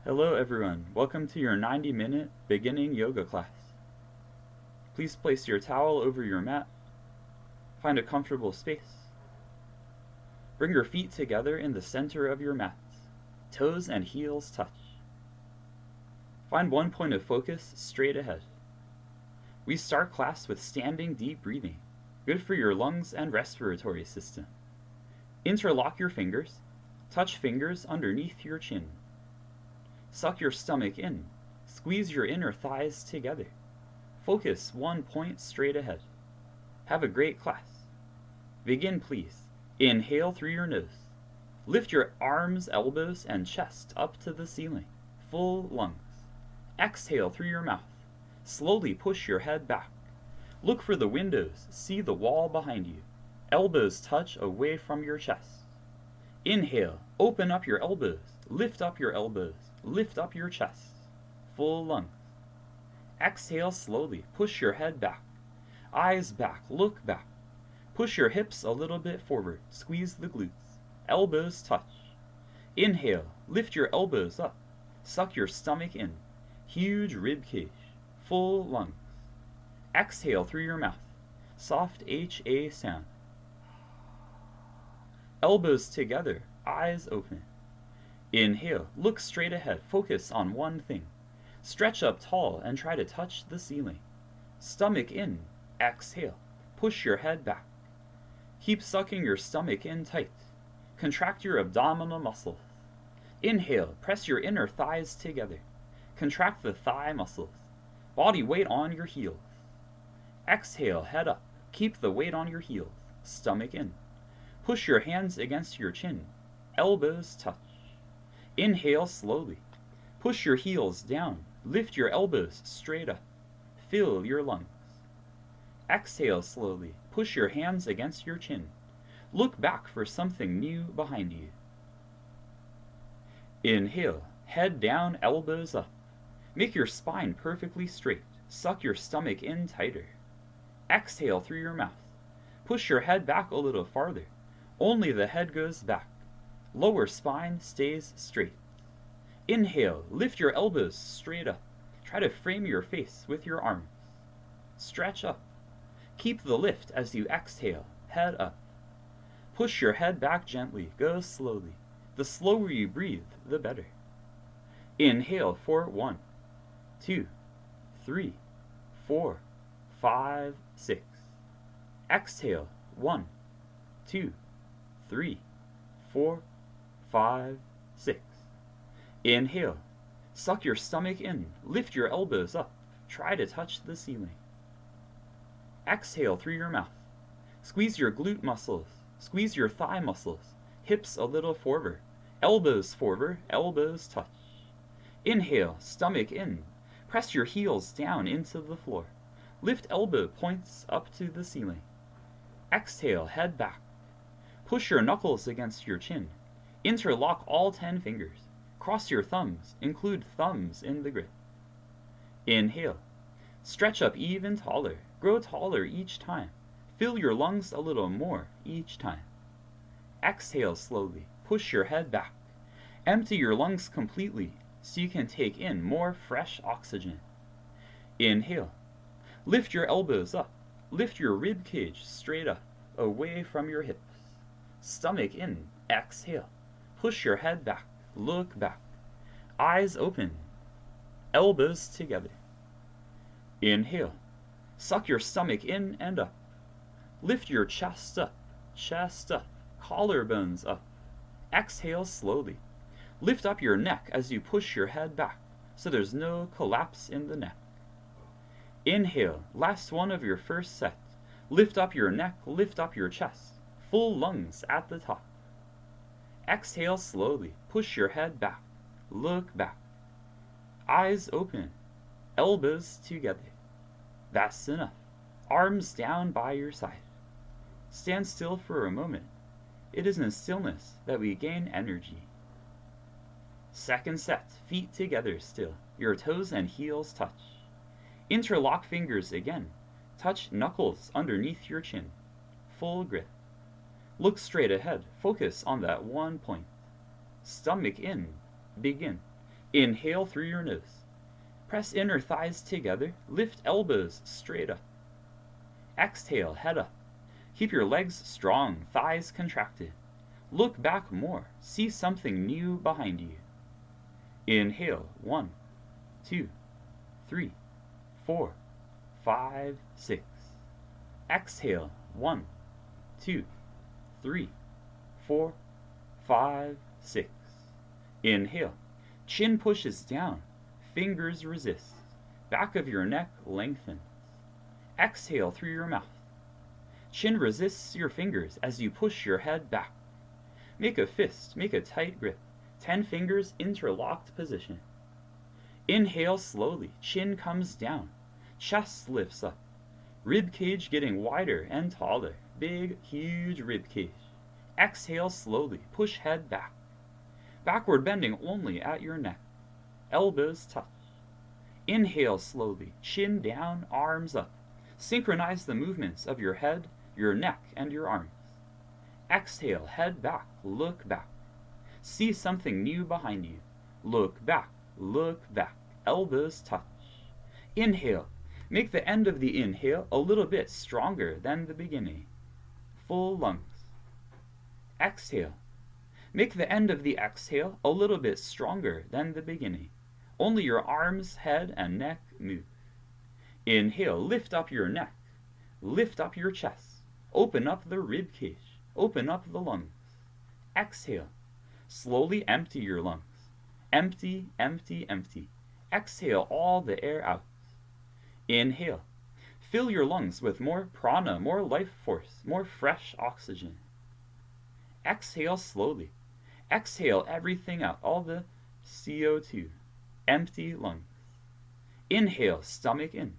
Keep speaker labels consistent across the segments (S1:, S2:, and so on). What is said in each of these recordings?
S1: Hello everyone, welcome to your 90-minute beginning yoga class. Please place your towel over your mat. Find a comfortable space. Bring your feet together in the center of your mat. Toes and heels touch. Find one point of focus straight ahead. We start class with standing deep breathing, good for your lungs and respiratory system. Interlock your fingers. Touch fingers underneath your chin. Suck your stomach in. Squeeze your inner thighs together. Focus one point straight ahead. Have a great class. Begin, please. Inhale through your nose. Lift your arms, elbows, and chest up to the ceiling. Full lungs. Exhale through your mouth. Slowly push your head back. Look for the windows. See the wall behind you. Elbows touch away from your chest. Inhale. Open up your elbows. Lift up your elbows. Lift up your chest. Full lungs. Exhale slowly. Push your head back. Eyes back. Look back. Push your hips a little bit forward. Squeeze the glutes. Elbows touch. Inhale. Lift your elbows up. Suck your stomach in. Huge rib cage. Full lungs. Exhale through your mouth. Soft HA sound. Elbows together. Eyes open. Inhale. Look straight ahead. Focus on one thing. Stretch up tall and try to touch the ceiling. Stomach in. Exhale. Push your head back. Keep sucking your stomach in tight. Contract your abdominal muscles. Inhale. Press your inner thighs together. Contract the thigh muscles. Body weight on your heels. Exhale. Head up. Keep the weight on your heels. Stomach in. Push your hands against your chin. Elbows touch. Inhale slowly. Push your heels down. Lift your elbows straight up. Fill your lungs. Exhale slowly. Push your hands against your chin. Look back for something new behind you. Inhale. Head down, elbows up. Make your spine perfectly straight. Suck your stomach in tighter. Exhale through your mouth. Push your head back a little farther. Only the head goes back. Lower spine stays straight. Inhale. Lift your elbows straight up. Try to frame your face with your arms. Stretch up. Keep the lift as you exhale. Head up. Push your head back gently. Go slowly. The slower you breathe, the better. Inhale for 1, 2, 3, 4, 5, 6. Exhale. 1, 2, 3, 4, 5, 6. Inhale. Suck your stomach in. Lift your elbows up. Try to touch the ceiling. Exhale through your mouth. Squeeze your glute muscles. Squeeze your thigh muscles. Hips a little forward. Elbows forward. Elbows touch. Inhale. Stomach in. Press your heels down into the floor. Lift elbow points up to the ceiling. Exhale. Head back. Push your knuckles against your chin. Interlock all 10 fingers. Cross your thumbs. Include thumbs in the grip. Inhale. Stretch up even taller. Grow taller each time. Fill your lungs a little more each time. Exhale slowly. Push your head back. Empty your lungs completely so you can take in more fresh oxygen. Inhale. Lift your elbows up. Lift your rib cage straight up, away from your hips. Stomach in. Exhale. Push your head back. Look back. Eyes open. Elbows together. Inhale. Suck your stomach in and up. Lift your chest up. Chest up. Collarbones up. Exhale slowly. Lift up your neck as you push your head back so there's no collapse in the neck. Inhale. Last one of your first set. Lift up your neck. Lift up your chest. Full lungs at the top. Exhale slowly. Push your head back. Look back. Eyes open. Elbows together. That's enough. Arms down by your side. Stand still for a moment. It is in stillness that we gain energy. Second set. Feet together still. Your toes and heels touch. Interlock fingers again. Touch knuckles underneath your chin. Full grip. Look straight ahead. Focus on that one point. Stomach in. Begin. Inhale through your nose. Press inner thighs together. Lift elbows straight up. Exhale, head up. Keep your legs strong, thighs contracted. Look back more. See something new behind you. Inhale, 1, 2, 3, 4, 5, 6. Exhale, 1, 2, 3, 4, 5, 6. Inhale. Chin pushes down. Fingers resist. Back of your neck lengthens. Exhale through your mouth. Chin resists your fingers as you push your head back. Make a fist. Make a tight grip. 10 fingers interlocked position. Inhale slowly. Chin comes down. Chest lifts up. Rib cage getting wider and taller. Big, huge rib cage. Exhale slowly. Push head back. Backward bending only at your neck. Elbows touch. Inhale slowly. Chin down, arms up. Synchronize the movements of your head, your neck, and your arms. Exhale, head back, look back. See something new behind you. Look back, elbows touch. Inhale. Make the end of the inhale a little bit stronger than the beginning. Full lungs. Exhale. Make the end of the exhale a little bit stronger than the beginning. Only your arms, head, and neck move. Inhale, lift up your neck. Lift up your chest. Open up the rib cage. Open up the lungs. Exhale. Slowly empty your lungs. Empty, empty, empty. Exhale all the air out. Inhale. Fill your lungs with more prana, more life force, more fresh oxygen. Exhale slowly. Exhale everything out, all the CO2. Empty lungs. Inhale, stomach in.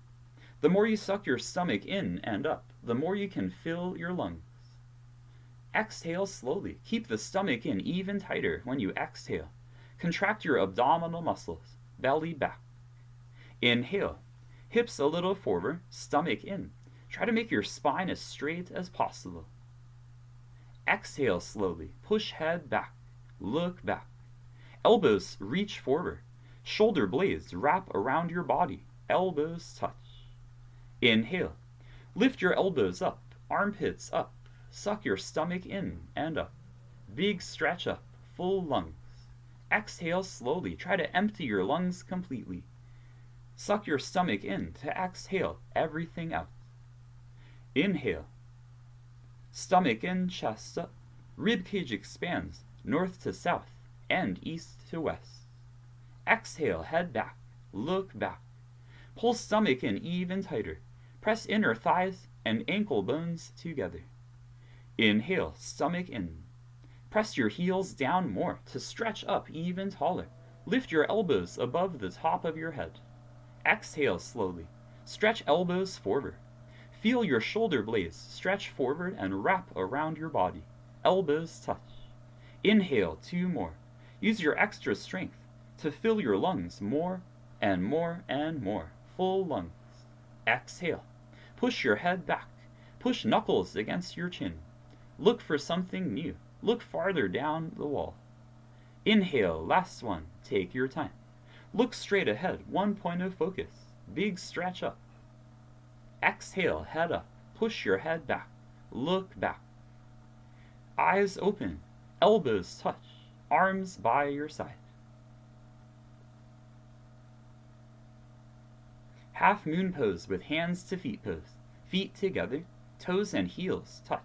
S1: The more you suck your stomach in and up, the more you can fill your lungs. Exhale slowly. Keep the stomach in even tighter when you exhale. Contract your abdominal muscles, belly back. Inhale. Hips a little forward, stomach in. Try to make your spine as straight as possible. Exhale slowly. Push head back. Look back. Elbows reach forward. Shoulder blades wrap around your body. Elbows touch. Inhale. Lift your elbows up. Armpits up. Suck your stomach in and up. Big stretch up. Full lungs. Exhale slowly. Try to empty your lungs completely. Suck your stomach in to exhale everything out. Inhale. Stomach in, chest up. Rib cage expands north to south and east to west. Exhale, head back. Look back. Pull stomach in even tighter. Press inner thighs and ankle bones together. Inhale, stomach in. Press your heels down more to stretch up even taller. Lift your elbows above the top of your head. Exhale slowly. Stretch elbows forward. Feel your shoulder blades stretch forward and wrap around your body. Elbows touch. Inhale, 2 more. Use your extra strength to fill your lungs more and more and more. Full lungs. Exhale. Push your head back. Push knuckles against your chin. Look for something new. Look farther down the wall. Inhale, last one. Take your time. Look straight ahead, one point of focus. Big stretch up. Exhale, head up. Push your head back. Look back. Eyes open. Elbows touch. Arms by your side. Half moon pose with hands to feet pose. Feet together. Toes and heels touch.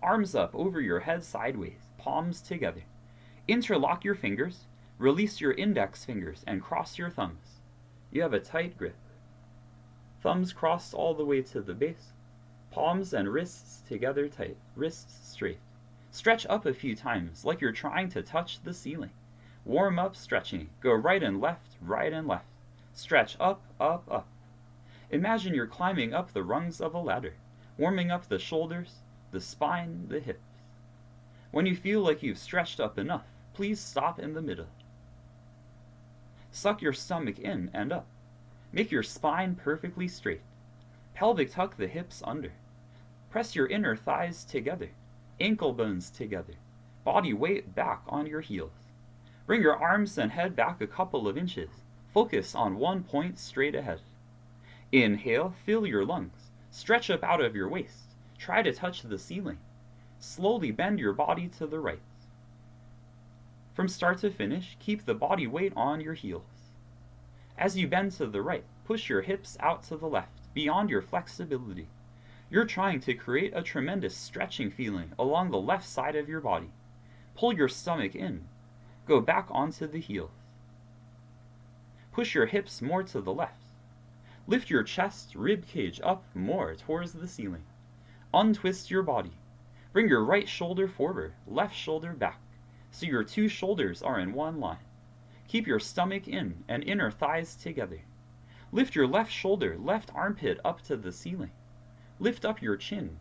S1: Arms up over your head sideways. Palms together. Interlock your fingers. Release your index fingers and cross your thumbs. You have a tight grip. Thumbs crossed all the way to the base. Palms and wrists together tight. Wrists straight. Stretch up a few times like you're trying to touch the ceiling. Warm up stretching. Go right and left, right and left. Stretch up, up, up. Imagine you're climbing up the rungs of a ladder, warming up the shoulders, the spine, the hips. When you feel like you've stretched up enough, please stop in the middle. Suck your stomach in and up. Make your spine perfectly straight. Pelvic tuck the hips under. Press your inner thighs together. Ankle bones together. Body weight back on your heels. Bring your arms and head back a couple of inches. Focus on one point straight ahead. Inhale, fill your lungs. Stretch up out of your waist. Try to touch the ceiling. Slowly bend your body to the right. From start to finish, keep the body weight on your heels. As you bend to the right, push your hips out to the left, beyond your flexibility. You're trying to create a tremendous stretching feeling along the left side of your body. Pull your stomach in. Go back onto the heels. Push your hips more to the left. Lift your chest, rib cage up more towards the ceiling. Untwist your body. Bring your right shoulder forward, left shoulder back, so your two shoulders are in one line. Keep your stomach in and inner thighs together. Lift your left shoulder, left armpit up to the ceiling. Lift up your chin.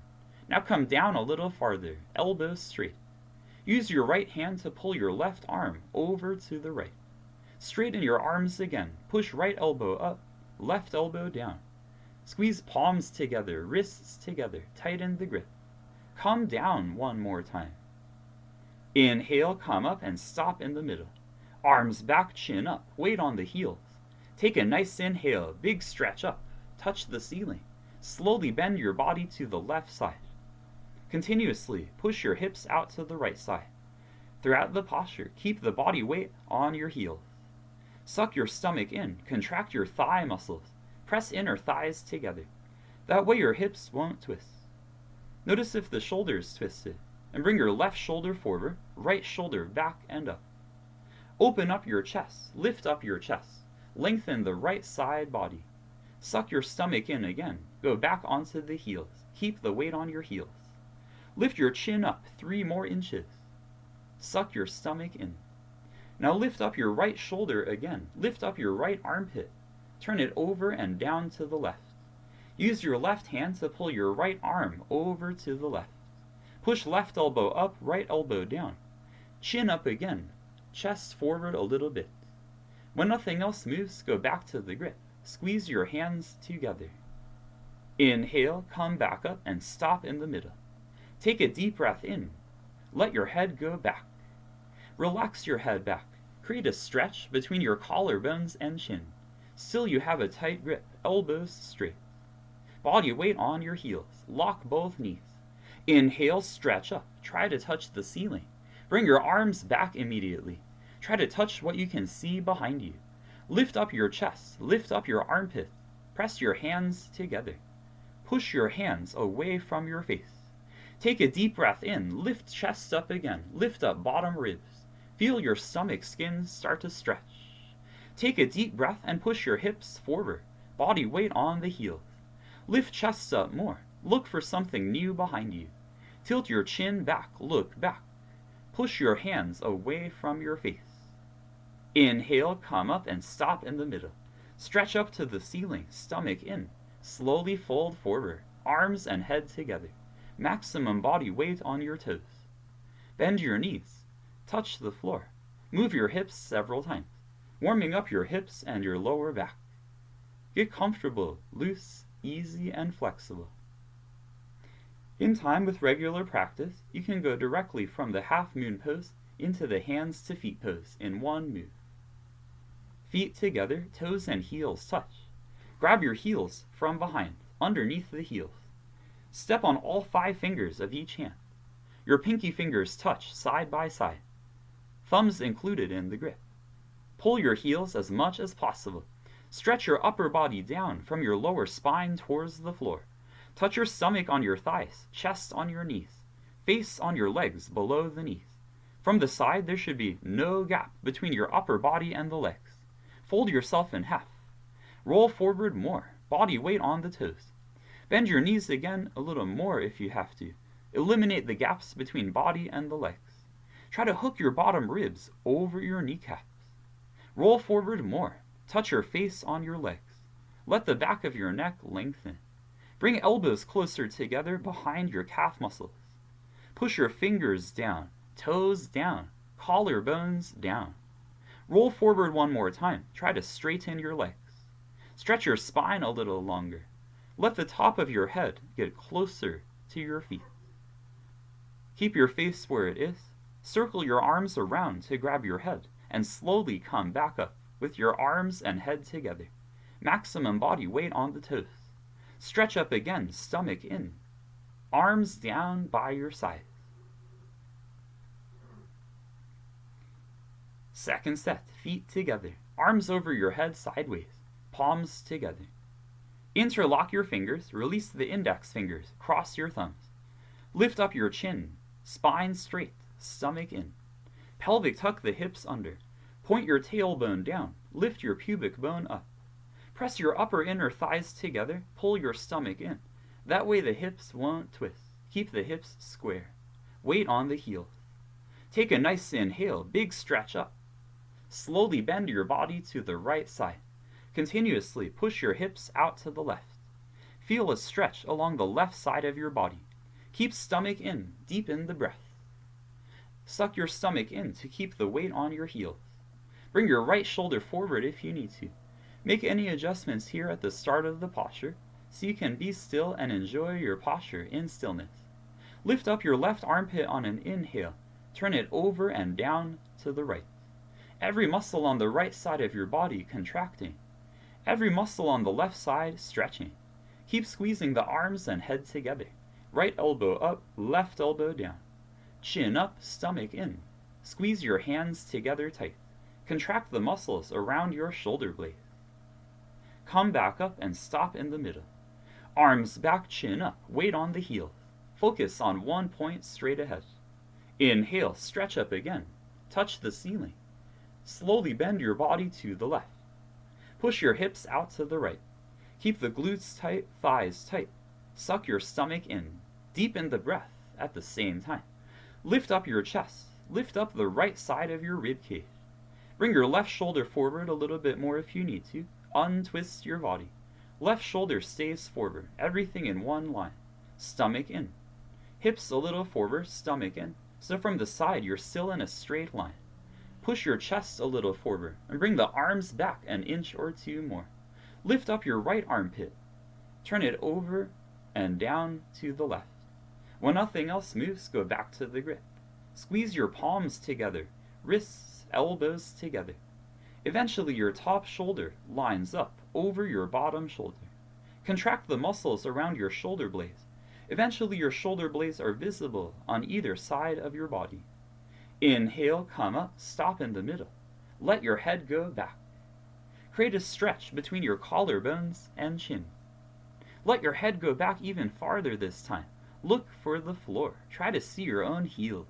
S1: Now come down a little farther, elbows straight. Use your right hand to pull your left arm over to the right. Straighten your arms again. Push right elbow up, left elbow down. Squeeze palms together, wrists together. Tighten the grip. Come down one more time. Inhale, come up and stop in the middle. Arms back, chin up. Weight on the heels. Take a nice inhale, big stretch up. Touch the ceiling. Slowly bend your body to the left side. Continuously push your hips out to the right side. Throughout the posture, keep the body weight on your heels. Suck your stomach in, contract your thigh muscles, press inner thighs together. That way your hips won't twist. Notice if the shoulders twisted, and bring your left shoulder forward, right shoulder back and up. Open up your chest, lift up your chest, lengthen the right side body. Suck your stomach in again, go back onto the heels, keep the weight on your heels. Lift your chin up 3 more inches. Suck your stomach in. Now lift up your right shoulder again. Lift up your right armpit. Turn it over and down to the left. Use your left hand to pull your right arm over to the left. Push left elbow up, right elbow down. Chin up again. Chest forward a little bit. When nothing else moves, go back to the grip. Squeeze your hands together. Inhale, come back up and stop in the middle. Take a deep breath in. Let your head go back. Relax your head back. Create a stretch between your collarbones and chin. Still you have a tight grip, elbows straight. Body weight on your heels. Lock both knees. Inhale, stretch up. Try to touch the ceiling. Bring your arms back immediately. Try to touch what you can see behind you. Lift up your chest. Lift up your armpit. Press your hands together. Push your hands away from your face. Take a deep breath in. Lift chest up again. Lift up bottom ribs. Feel your stomach skin start to stretch. Take a deep breath and push your hips forward. Body weight on the heels. Lift chest up more. Look for something new behind you. Tilt your chin back. Look back. Push your hands away from your face. Inhale, come up and stop in the middle. Stretch up to the ceiling, stomach in. Slowly fold forward, arms and head together. Maximum body weight on your toes. Bend your knees. Touch the floor. Move your hips several times, warming up your hips and your lower back. Get comfortable, loose, easy, and flexible. In time with regular practice, you can go directly from the half moon pose into the hands to feet pose in one move. Feet together, toes and heels touch. Grab your heels from behind, underneath the heels. Step on all 5 fingers of each hand. Your pinky fingers touch side by side. Thumbs included in the grip. Pull your heels as much as possible. Stretch your upper body down from your lower spine towards the floor. Touch your stomach on your thighs, chest on your knees, face on your legs below the knees. From the side, there should be no gap between your upper body and the legs. Fold yourself in half. Roll forward more, body weight on the toes. Bend your knees again a little more if you have to. Eliminate the gaps between body and the legs. Try to hook your bottom ribs over your kneecaps. Roll forward more. Touch your face on your legs. Let the back of your neck lengthen. Bring elbows closer together behind your calf muscles. Push your fingers down, toes down, collarbones down. Roll forward one more time. Try to straighten your legs. Stretch your spine a little longer. Let the top of your head get closer to your feet. Keep your face where it is. Circle your arms around to grab your head and slowly come back up with your arms and head together. Maximum body weight on the toes. Stretch up again, stomach in. Arms down by your sides. Second set, feet together. Arms over your head sideways. Palms together. Interlock your fingers, release the index fingers, cross your thumbs. Lift up your chin, spine straight, stomach in. Pelvic tuck the hips under. Point your tailbone down, lift your pubic bone up. Press your upper inner thighs together, pull your stomach in. That way the hips won't twist. Keep the hips square. Weight on the heels. Take a nice inhale, big stretch up. Slowly bend your body to the right side. Continuously push your hips out to the left. Feel a stretch along the left side of your body. Keep stomach in, deepen the breath. Suck your stomach in to keep the weight on your heels. Bring your right shoulder forward if you need to. Make any adjustments here at the start of the posture so you can be still and enjoy your posture in stillness. Lift up your left armpit on an inhale. Turn it over and down to the right. Every muscle on the right side of your body contracting. Every muscle on the left side stretching. Keep squeezing the arms and head together. Right elbow up, left elbow down. Chin up, stomach in. Squeeze your hands together tight. Contract the muscles around your shoulder blades. Come back up and stop in the middle. Arms back, chin up, weight on the heels. Focus on one point straight ahead. Inhale, stretch up again. Touch the ceiling. Slowly bend your body to the left. Push your hips out to the right. Keep the glutes tight, thighs tight. Suck your stomach in. Deepen the breath at the same time. Lift up your chest. Lift up the right side of your rib cage. Bring your left shoulder forward a little bit more if you need to. Untwist your body. Left shoulder stays forward. Everything in one line. Stomach in. Hips a little forward, stomach in. So from the side, you're still in a straight line. Push your chest a little forward and bring the arms back an inch or two more. Lift up your right armpit. Turn it over and down to the left. When nothing else moves, go back to the grip. Squeeze your palms together, wrists, elbows together. Eventually your top shoulder lines up over your bottom shoulder. Contract the muscles around your shoulder blades. Eventually your shoulder blades are visible on either side of your body. Inhale, come up, stop in the middle. Let your head go back. Create a stretch between your collarbones and chin. Let your head go back even farther this time. Look for the floor. Try to see your own heels.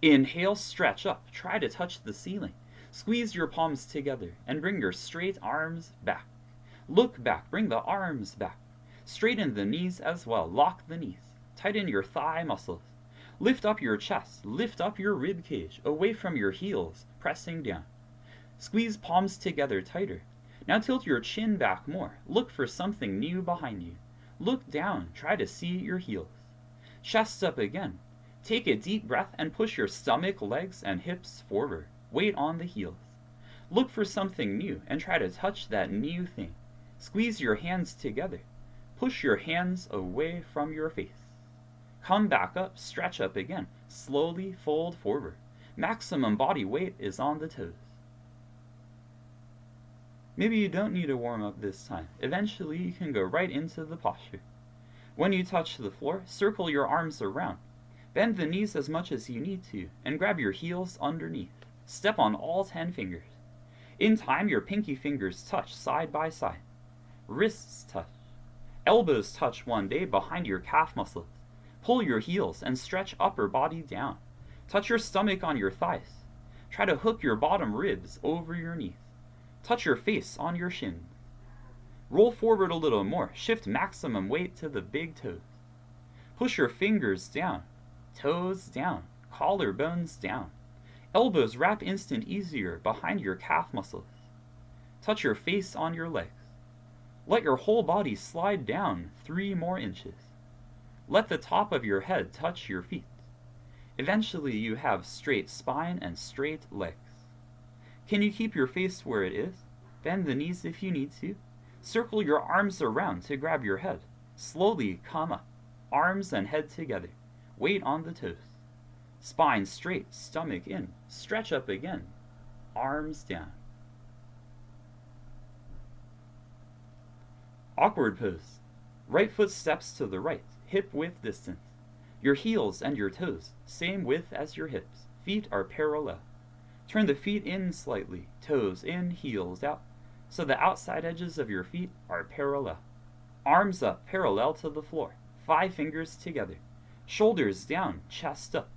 S1: Inhale, stretch up. Try to touch the ceiling. Squeeze your palms together and bring your straight arms back. Look back. Bring the arms back. Straighten the knees as well. Lock the knees. Tighten your thigh muscles. Lift up your chest. Lift up your rib cage. Away from your heels. Pressing down. Squeeze palms together tighter. Now tilt your chin back more. Look for something new behind you. Look down. Try to see your heels. Chest up again. Take a deep breath and push your stomach, legs, and hips forward. Weight on the heels. Look for something new and try to touch that new thing. Squeeze your hands together. Push your hands away from your face. Come back up, stretch up again. Slowly fold forward. Maximum body weight is on the toes. Maybe you don't need a warm-up this time. Eventually you can go right into the posture. When you touch the floor, circle your arms around. Bend the knees as much as you need to, and grab your heels underneath. Step on all 10 fingers. In time, your pinky fingers touch side by side. Wrists touch. Elbows touch one day behind your calf muscles. Pull your heels and stretch upper body down. Touch your stomach on your thighs. Try to hook your bottom ribs over your knees. Touch your face on your shins. Roll forward a little more. Shift maximum weight to the big toes. Push your fingers down. Toes down. Collarbones down. Elbows wrap instant easier behind your calf muscles. Touch your face on your legs. Let your whole body slide down 3 more inches. Let the top of your head touch your feet. Eventually you have straight spine and straight legs. Can you keep your face where it is? Bend the knees if you need to. Circle your arms around to grab your head. Slowly come up. Arms and head together. Weight on the toes. Spine straight, stomach in. Stretch up again. arms down. Awkward pose. Right foot steps to the right, hip width distance. Your heels and your toes, same width as your hips. Feet are parallel. Turn the feet in slightly, toes in, heels out, so the outside edges of your feet are parallel. Arms up, parallel to the floor, 5 fingers together. Shoulders down, chest up.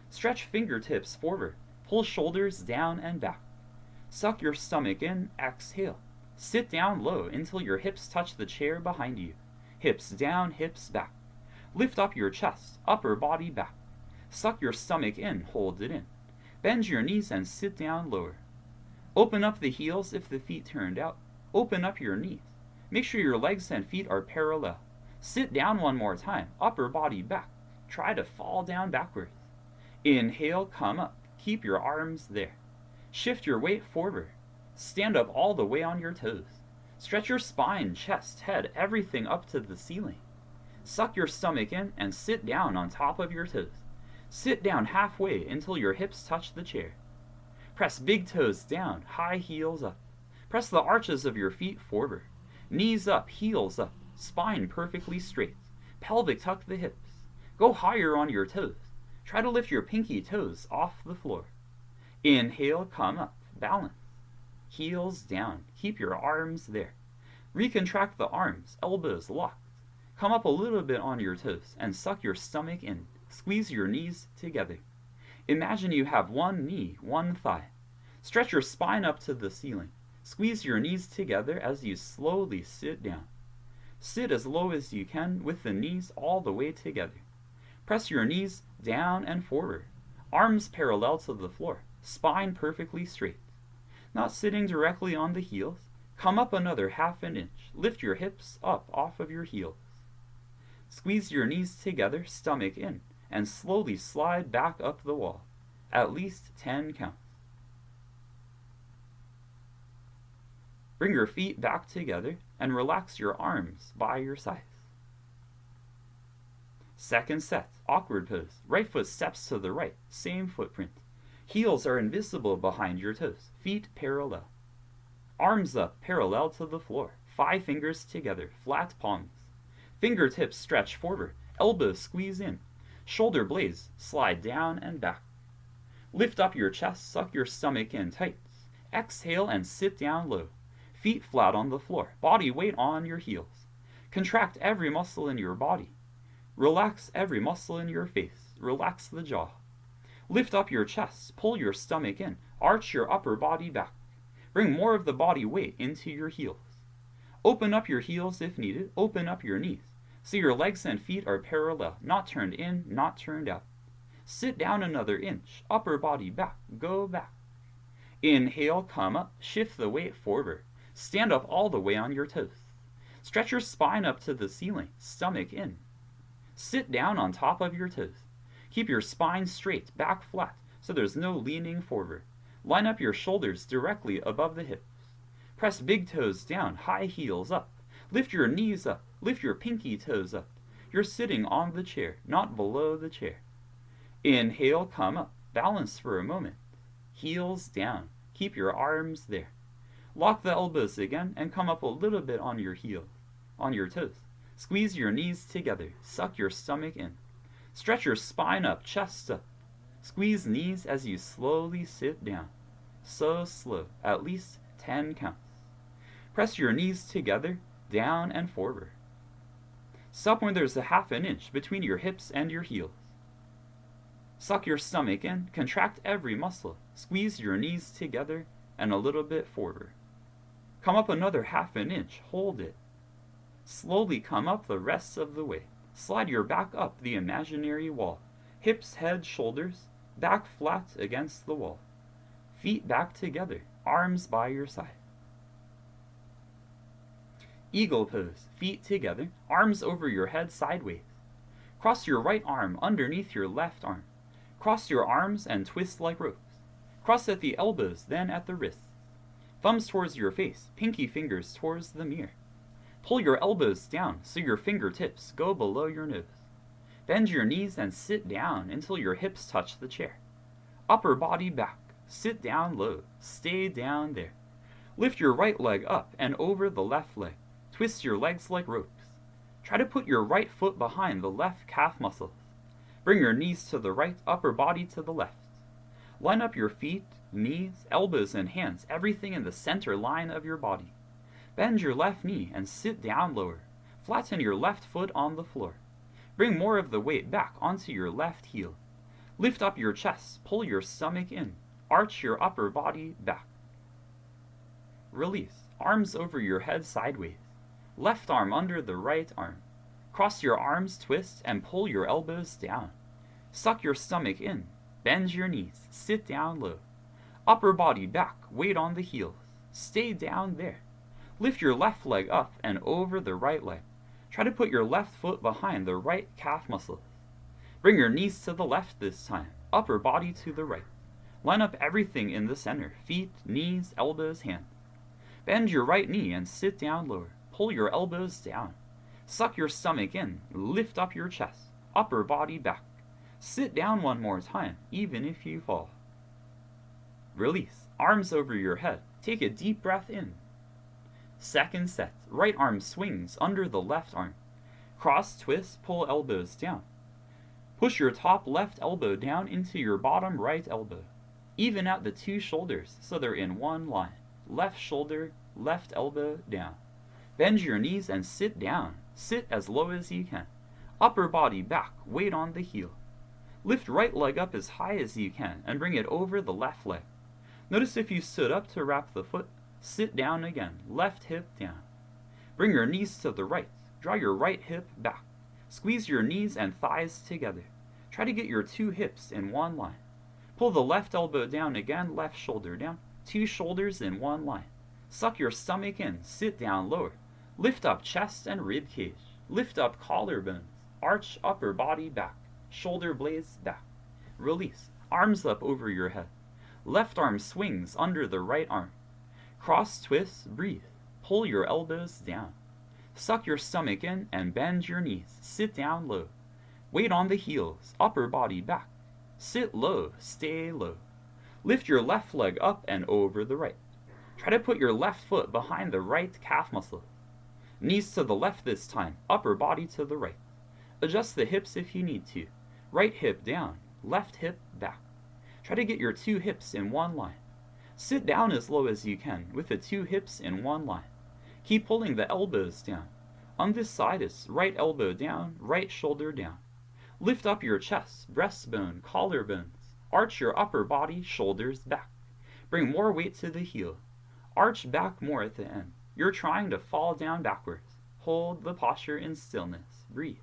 S1: Stretch fingertips forward, pull shoulders down and back. Suck your stomach in, exhale. Sit down low until your hips touch the chair behind you. Hips down, hips back. Lift up your chest, upper body back. Suck your stomach in, hold it in. Bend your knees and sit down lower. Open up the heels if the feet turned out. Open up your knees. Make sure your legs and feet are parallel. Sit down one more time, upper body back. Try to fall down backwards. Inhale, come up. Keep your arms there. Shift your weight forward. Stand up all the way on your toes. Stretch your spine, chest, head, everything up to the ceiling. Suck your stomach in and sit down on top of your toes. Sit down halfway until your hips touch the chair. Press big toes down, high heels up. Press the arches of your feet forward. Knees up, heels up, spine perfectly straight. Pelvic tuck the hips. Go higher on your toes. Try to lift your pinky toes off the floor. Inhale, come up, balance. Heels down, keep your arms there. Recontract the arms, elbows locked. Come up a little bit on your toes and suck your stomach in. Squeeze your knees together. Imagine you have one knee, one thigh. Stretch your spine up to the ceiling. Squeeze your knees together as you slowly sit down. Sit as low as you can with the knees all the way together. Press your knees down and forward. Arms parallel to the floor. Spine perfectly straight. Not sitting directly on the heels. Come up another half an inch. Lift your hips up off of your heels. Squeeze your knees together, stomach in, and slowly slide back up the wall. At least 10 counts. Bring your feet back together and relax your arms by your sides. Second set, awkward pose. Right foot steps to the right, same footprint. Heels are invisible behind your toes, feet parallel. Arms up, parallel to the floor, 5 fingers together, flat palms. Fingertips stretch forward, elbows squeeze in. Shoulder blades slide down and back. Lift up your chest, suck your stomach in tight. Exhale and sit down low. Feet flat on the floor, body weight on your heels. Contract every muscle in your body. Relax every muscle in your face. Relax the jaw. Lift up your chest, pull your stomach in, arch your upper body back. Bring more of the body weight into your heels. Open up your heels if needed, open up your knees. So your legs and feet are parallel, not turned in, not turned out. Sit down another inch, upper body back, go back. Inhale, come up, shift the weight forward. Stand up all the way on your toes. Stretch your spine up to the ceiling, stomach in. Sit down on top of your toes. Keep your spine straight, back flat, so there's no leaning forward. Line up your shoulders directly above the hips. Press big toes down, high heels up. Lift your knees up, lift your pinky toes up. You're sitting on the chair, not below the chair. Inhale, come up, balance for a moment. Heels down, keep your arms there. Lock the elbows again and come up a little bit on your heels, on your toes. Squeeze your knees together, suck your stomach in. Stretch your spine up, chest up. Squeeze knees as you slowly sit down. So slow, at least 10 counts. Press your knees together, down and forward. Stop when there's a half an inch between your hips and your heels. Suck your stomach in, contract every muscle. Squeeze your knees together and a little bit forward. Come up another half an inch, hold it. Slowly come up the rest of the way. Slide your back up the imaginary wall. Hips, head, shoulders, back flat against the wall. Feet back together, arms by your side. Eagle pose, feet together, arms over your head sideways. Cross your right arm underneath your left arm. Cross your arms and twist like ropes. Cross at the elbows, then at the wrists. Thumbs towards your face, pinky fingers towards the mirror. Pull your elbows down so your fingertips go below your nose. Bend your knees and sit down until your hips touch the chair. Upper body back, Sit down low. Stay down there. Lift your right leg up and over the left leg. Twist your legs like ropes. Try to put your right foot behind the left calf muscles. Bring your knees to the right, upper body to the left. Line up your feet, knees, elbows, and hands, everything in the center line of your body. Bend your left knee and sit down lower. Flatten your left foot on the floor. Bring more of the weight back onto your left heel. Lift up your chest, pull your stomach in. Arch your upper body back. Release. Arms over your head sideways. Left arm under the right arm. Cross your arms, twist, and pull your elbows down. Suck your stomach in. Bend your knees. Sit down low. Upper body back. Weight on the heels. Stay down there. Lift your left leg up and over the right leg. Try to put your left foot behind the right calf muscles. Bring your knees to the left this time. Upper body to the right. Line up everything in the center. Feet, knees, elbows, hands. Bend your right knee and sit down lower. Pull your elbows down. Suck your stomach in. Lift up your chest. Upper body back. Sit down one more time, even if you fall. Release. Arms over your head. Take a deep breath in. Second set. Right arm swings under the left arm. Cross, twist, pull elbows down. Push your top left elbow down into your bottom right elbow. Even out the two shoulders so they're in one line. Left shoulder, left elbow down. Bend your knees and sit down. Sit as low as you can. Upper body back, weight on the heel. Lift right leg up as high as you can and bring it over the left leg. Notice if you stood up to wrap the foot, sit down again, left hip down. Bring your knees to the right. Draw your right hip back. Squeeze your knees and thighs together. Try to get your two hips in one line. Pull the left elbow down again, left shoulder down. Two shoulders in one line. Suck your stomach in, sit down lower. Lift up chest and rib cage. Lift up collarbones. Arch upper body back. Shoulder blades back. Release. Arms up over your head. Left arm swings under the right arm. Cross twist, breathe. Pull your elbows down. Suck your stomach in and bend your knees. Sit down low. Weight on the heels. Upper body back. Sit low. Stay low. Lift your left leg up and over the right. Try to put your left foot behind the right calf muscle. Knees to the left this time, upper body to the right. Adjust the hips if you need to. Right hip down, left hip back. Try to get your two hips in one line. Sit down as low as you can with the two hips in one line. Keep pulling the elbows down. On this side is right elbow down, right shoulder down. Lift up your chest, breastbone, collarbones. Arch your upper body, shoulders back. Bring more weight to the heel. Arch back more at the end. You're trying to fall down backwards. Hold the posture in stillness. Breathe.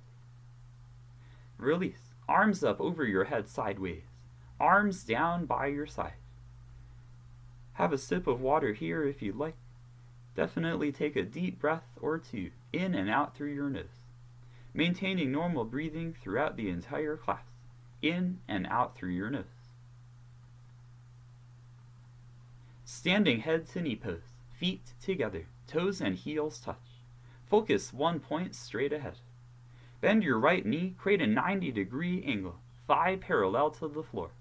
S1: Release. Arms up over your head sideways. Arms down by your side. Have a sip of water here if you'd like. Definitely take a deep breath or two in and out through your nose. Maintaining normal breathing throughout the entire class. In and out through your nose. Standing head to knee pose, feet together, toes and heels touch. Focus one point straight ahead. Bend your right knee, create a 90-degree angle, thigh parallel to the floor.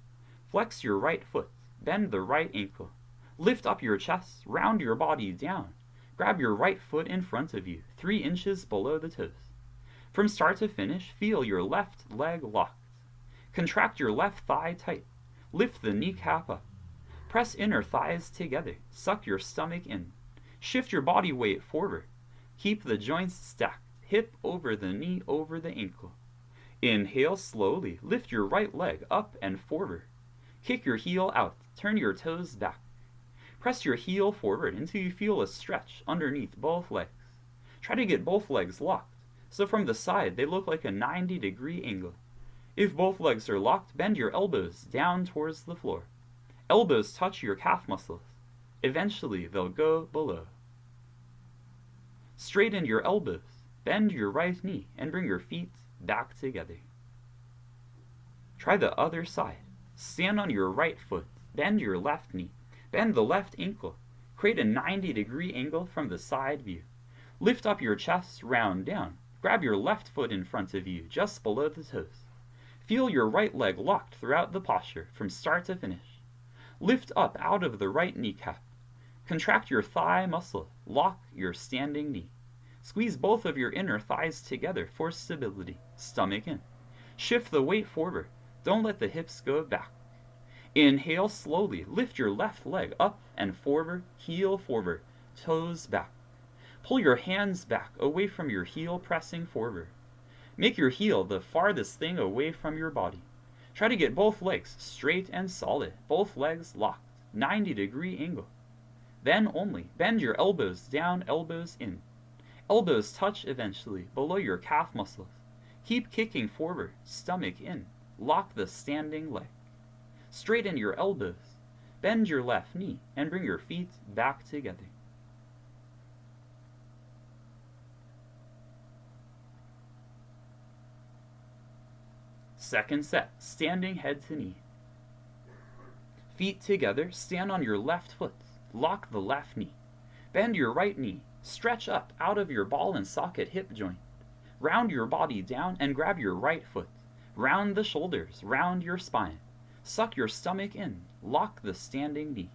S1: Flex your right foot, bend the right ankle. Lift up your chest, round your body down. Grab your right foot in front of you, 3 inches below the toes. From start to finish, feel your left leg locked. Contract your left thigh tight. Lift the kneecap up. Press inner thighs together. Suck your stomach in. Shift your body weight forward. Keep the joints stacked. Hip over the knee over the ankle. Inhale slowly. Lift your right leg up and forward. Kick your heel out. Turn your toes back. Press your heel forward until you feel a stretch underneath both legs. Try to get both legs locked, so from the side they look like a 90-degree angle. If both legs are locked, bend your elbows down towards the floor. Elbows touch your calf muscles. Eventually, they'll go below. Straighten your elbows. Bend your right knee and bring your feet back together. Try the other side. Stand on your right foot. Bend your left knee. Bend the left ankle. Create a 90-degree angle from the side view. Lift up your chest, round down. Grab your left foot in front of you, just below the toes. Feel your right leg locked throughout the posture, from start to finish. Lift up out of the right kneecap. Contract your thigh muscle. Lock your standing knee. Squeeze both of your inner thighs together for stability. Stomach in. Shift the weight forward. Don't let the hips go back. Inhale slowly. Lift your left leg up and forward. Heel forward. Toes back. Pull your hands back away from your heel, pressing forward. Make your heel the farthest thing away from your body. Try to get both legs straight and solid, both legs locked, 90-degree angle. Then only bend your elbows down, elbows in. Elbows touch eventually below your calf muscles. Keep kicking forward, stomach in. Lock the standing leg. Straighten your elbows. Bend your left knee and bring your feet back together. Second set, standing head to knee. Feet together, stand on your left foot. Lock the left knee. Bend your right knee. Stretch up out of your ball and socket hip joint. Round your body down and grab your right foot. Round the shoulders, round your spine. Suck your stomach in. Lock the standing knee.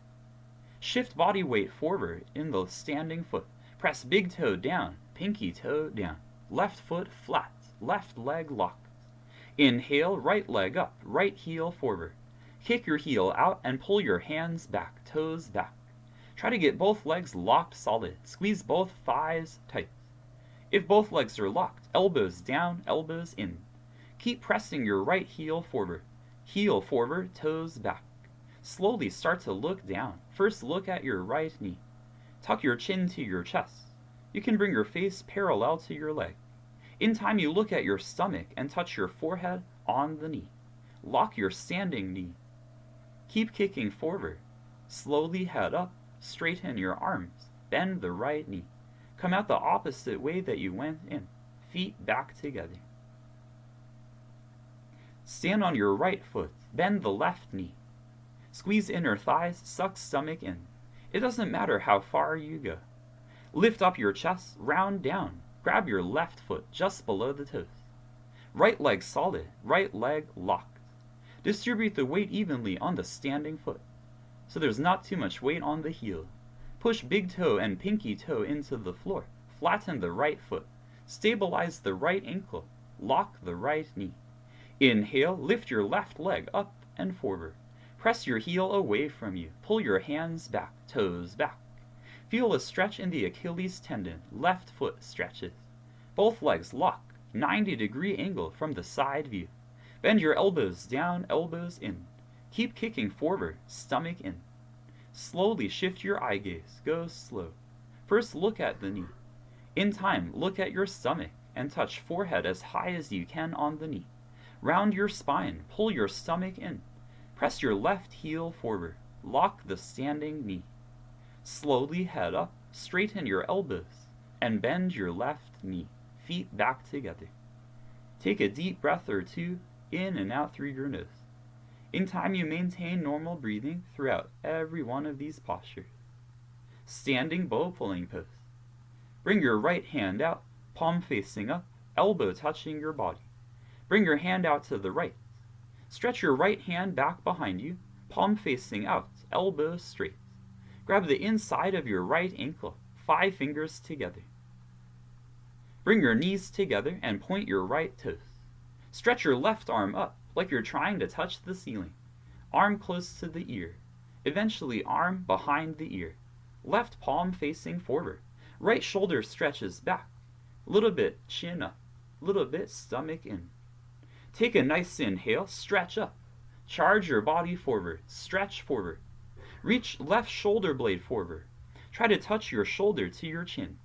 S1: Shift body weight forward in the standing foot. Press big toe down, pinky toe down. Left foot flat, left leg locked. Inhale, right leg up, right heel forward. Kick your heel out and pull your hands back, toes back. Try to get both legs locked solid. Squeeze both thighs tight. If both legs are locked, elbows down, elbows in. Keep pressing your right heel forward, toes back. Slowly start to look down. First look at your right knee. Tuck your chin to your chest. You can bring your face parallel to your leg. In time, you look at your stomach and touch your forehead on the knee. Lock your standing knee. Keep kicking forward. Slowly head up. Straighten your arms. Bend the right knee. Come out the opposite way that you went in. Feet back together. Stand on your right foot. Bend the left knee. Squeeze inner thighs. Suck stomach in. It doesn't matter how far you go. Lift up your chest. Round down. Grab your left foot just below the toes. Right leg solid, right leg locked. Distribute the weight evenly on the standing foot, so there's not too much weight on the heel. Push big toe and pinky toe into the floor. Flatten the right foot. Stabilize the right ankle. Lock the right knee. Inhale, lift your left leg up and forward. Press your heel away from you. Pull your hands back, toes back. Feel a stretch in the Achilles tendon. Left foot stretches. Both legs lock. 90-degree angle from the side view. Bend your elbows down, elbows in. Keep kicking forward, stomach in. Slowly shift your eye gaze. Go slow. First look at the knee. In time, look at your stomach and touch forehead as high as you can on the knee. Round your spine. Pull your stomach in. Press your left heel forward. Lock the standing knee. Slowly head up, straighten your elbows, and bend your left knee, feet back together. Take a deep breath or two, in and out through your nose. In time, you maintain normal breathing throughout every one of these postures. Standing bow pulling pose. Bring your right hand out, palm facing up, elbow touching your body. Bring your hand out to the right. Stretch your right hand back behind you, palm facing out, elbow straight. Grab the inside of your right ankle, 5 fingers together. Bring your knees together and point your right toes. Stretch your left arm up like you're trying to touch the ceiling. Arm close to the ear. Eventually arm behind the ear. Left palm facing forward. Right shoulder stretches back. Little bit chin up. Little bit stomach in. Take a nice inhale, stretch up. Charge your body forward. Stretch forward. Reach left shoulder blade forward. Try to touch your shoulder to your chin.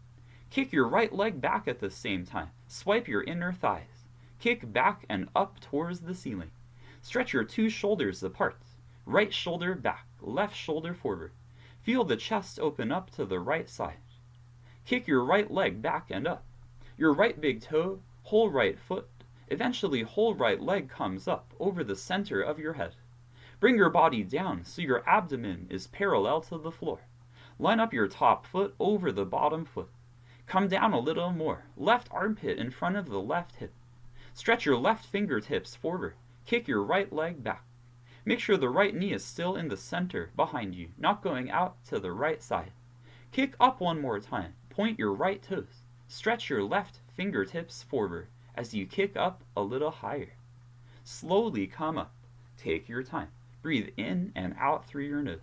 S1: Kick your right leg back at the same time. Swipe your inner thighs. Kick back and up towards the ceiling. Stretch your 2 shoulders apart. Right shoulder back, left shoulder forward. Feel the chest open up to the right side. Kick your right leg back and up. Your right big toe, whole right foot, eventually whole right leg comes up over the center of your head. Bring your body down so your abdomen is parallel to the floor. Line up your top foot over the bottom foot. Come down a little more. Left armpit in front of the left hip. Stretch your left fingertips forward. Kick your right leg back. Make sure the right knee is still in the center behind you, not going out to the right side. Kick up one more time. Point your right toes. Stretch your left fingertips forward as you kick up a little higher. Slowly come up. Take your time. Breathe in and out through your nose.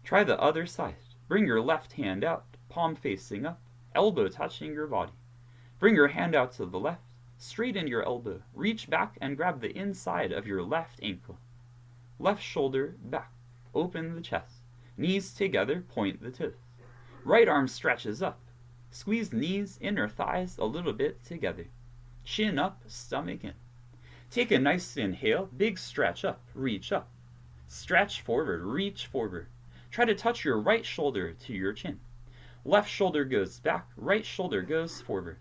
S1: Try the other side. Bring your left hand out, palm facing up, elbow touching your body. Bring your hand out to the left, straighten your elbow, reach back and grab the inside of your left ankle. Left shoulder back, open the chest. Knees together, point the toes. Right arm stretches up. Squeeze knees, inner thighs a little bit together. Chin up, stomach in. Take a nice inhale, big stretch up, reach up. Stretch forward, reach forward. Try to touch your right shoulder to your chin. Left shoulder goes back, right shoulder goes forward.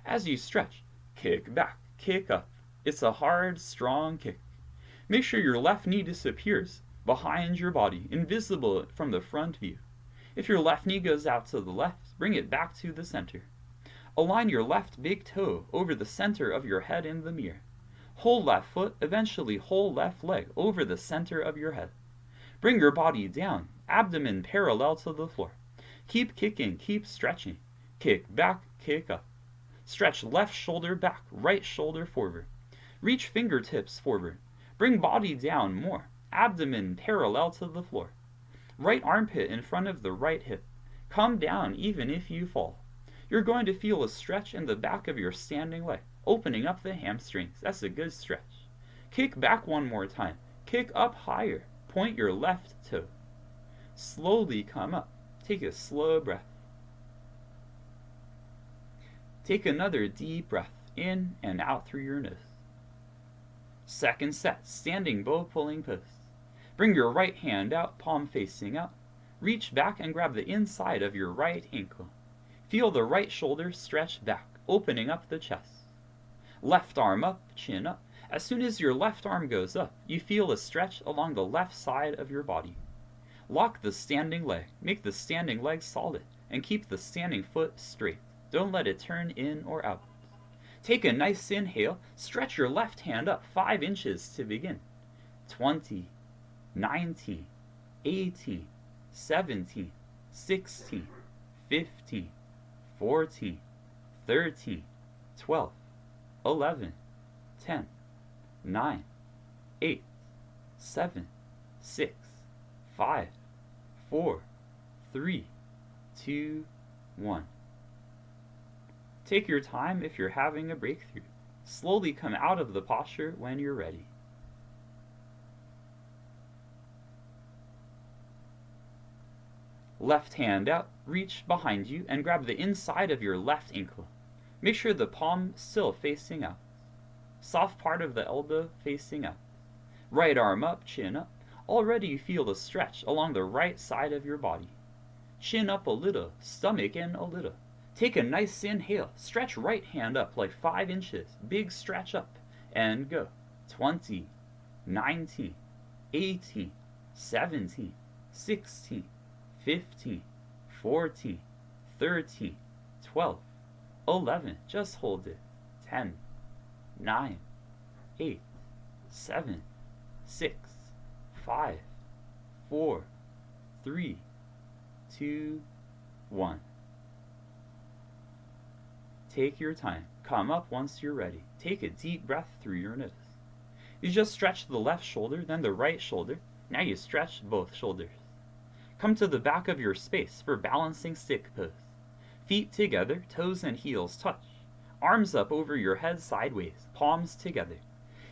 S1: As you stretch, kick back, kick up. It's a hard, strong kick. Make sure your left knee disappears behind your body, invisible from the front view. If your left knee goes out to the left, bring it back to the center. Align your left big toe over the center of your head in the mirror. Whole left foot, eventually whole left leg over the center of your head. Bring your body down, abdomen parallel to the floor. Keep kicking, keep stretching. Kick back, kick up. Stretch left shoulder back, right shoulder forward. Reach fingertips forward. Bring body down more, abdomen parallel to the floor. Right armpit in front of the right hip. Come down even if you fall. You're going to feel a stretch in the back of your standing leg, opening up the hamstrings. That's a good stretch. Kick back one more time. Kick up higher. Point your left toe. Slowly come up. Take a slow breath. Take another deep breath in and out through your nose. Second set, standing bow pulling pose. Bring your right hand out, palm facing out. Reach back and grab the inside of your right ankle. Feel the right shoulder stretch back, opening up the chest. Left arm up, chin up. As soon as your left arm goes up, you feel a stretch along the left side of your body. Lock the standing leg, make the standing leg solid, and keep the standing foot straight. Don't let it turn in or out. Take a nice inhale, stretch your left hand up 5 inches to begin. 20, 19, 18, 17, 16, 15, 14, 13, 12, 11, 10, 9, 8, 7, 6, 5, 4, 3, 2, 1. Take your time if you're having a breakthrough. Slowly come out of the posture when you're ready. Left hand out, reach behind you and grab the inside of your left ankle. Make sure the palm still facing out. Soft part of the elbow facing out. Right arm up, chin up. Already you feel the stretch along the right side of your body. Chin up a little, stomach in a little. Take a nice inhale, stretch right hand up like 5 inches, big stretch up, and go. 20, 19, 18, 17, 16, 15, 14, 13, 12, 11, just hold it. 10, 9, 8, 7, 6, 5, 4, 3, 2, 1. Take your time. Come up once you're ready. Take a deep breath through your nose. You just stretch the left shoulder, then the right shoulder. Now you stretch both shoulders. Come to the back of your space for balancing stick pose. Feet together, toes and heels touch. Arms up over your head sideways, palms together.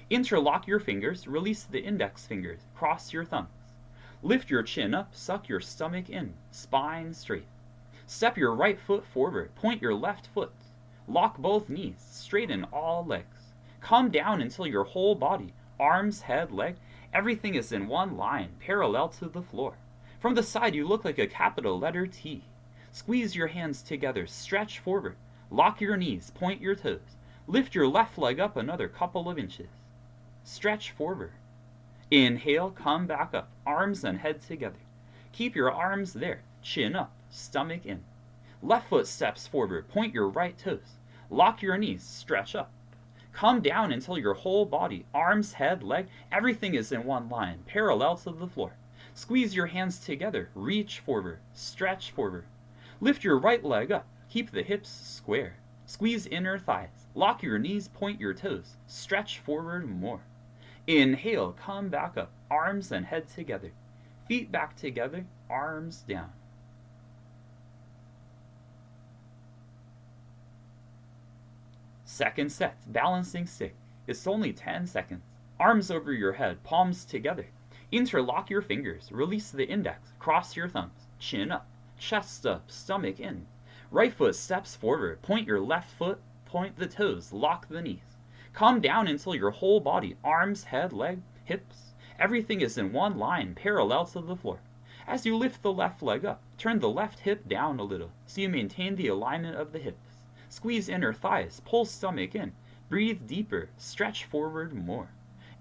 S1: Interlock your fingers, release the index fingers, cross your thumbs. Lift your chin up, suck your stomach in, spine straight. Step your right foot forward, point your left foot. Lock both knees, straighten all legs. Come down until your whole body, arms, head, leg, everything is in one line, parallel to the floor. From the side you look like a capital letter T. Squeeze your hands together, stretch forward. Lock your knees, point your toes. Lift your left leg up another couple of inches. Stretch forward. Inhale, come back up, arms and head together. Keep your arms there, chin up, stomach in. Left foot steps forward, point your right toes. Lock your knees, stretch up. Come down until your whole body, arms, head, leg, everything is in one line, parallel to the floor. Squeeze your hands together, reach forward, stretch forward. Lift your right leg up, keep the hips square. Squeeze inner thighs, lock your knees, point your toes, stretch forward more. Inhale, come back up, arms and head together. Feet back together, arms down. Second set, balancing stick. It's only 10 seconds. Arms over your head, palms together. Interlock your fingers, release the index, cross your thumbs, chin up, chest up, stomach in. Right foot steps forward, point your left foot, point the toes, lock the knees. Come down until your whole body, arms, head, leg, hips, everything is in one line, parallel to the floor. As you lift the left leg up, turn the left hip down a little, so you maintain the alignment of the hips. Squeeze inner thighs, pull stomach in, breathe deeper, stretch forward more.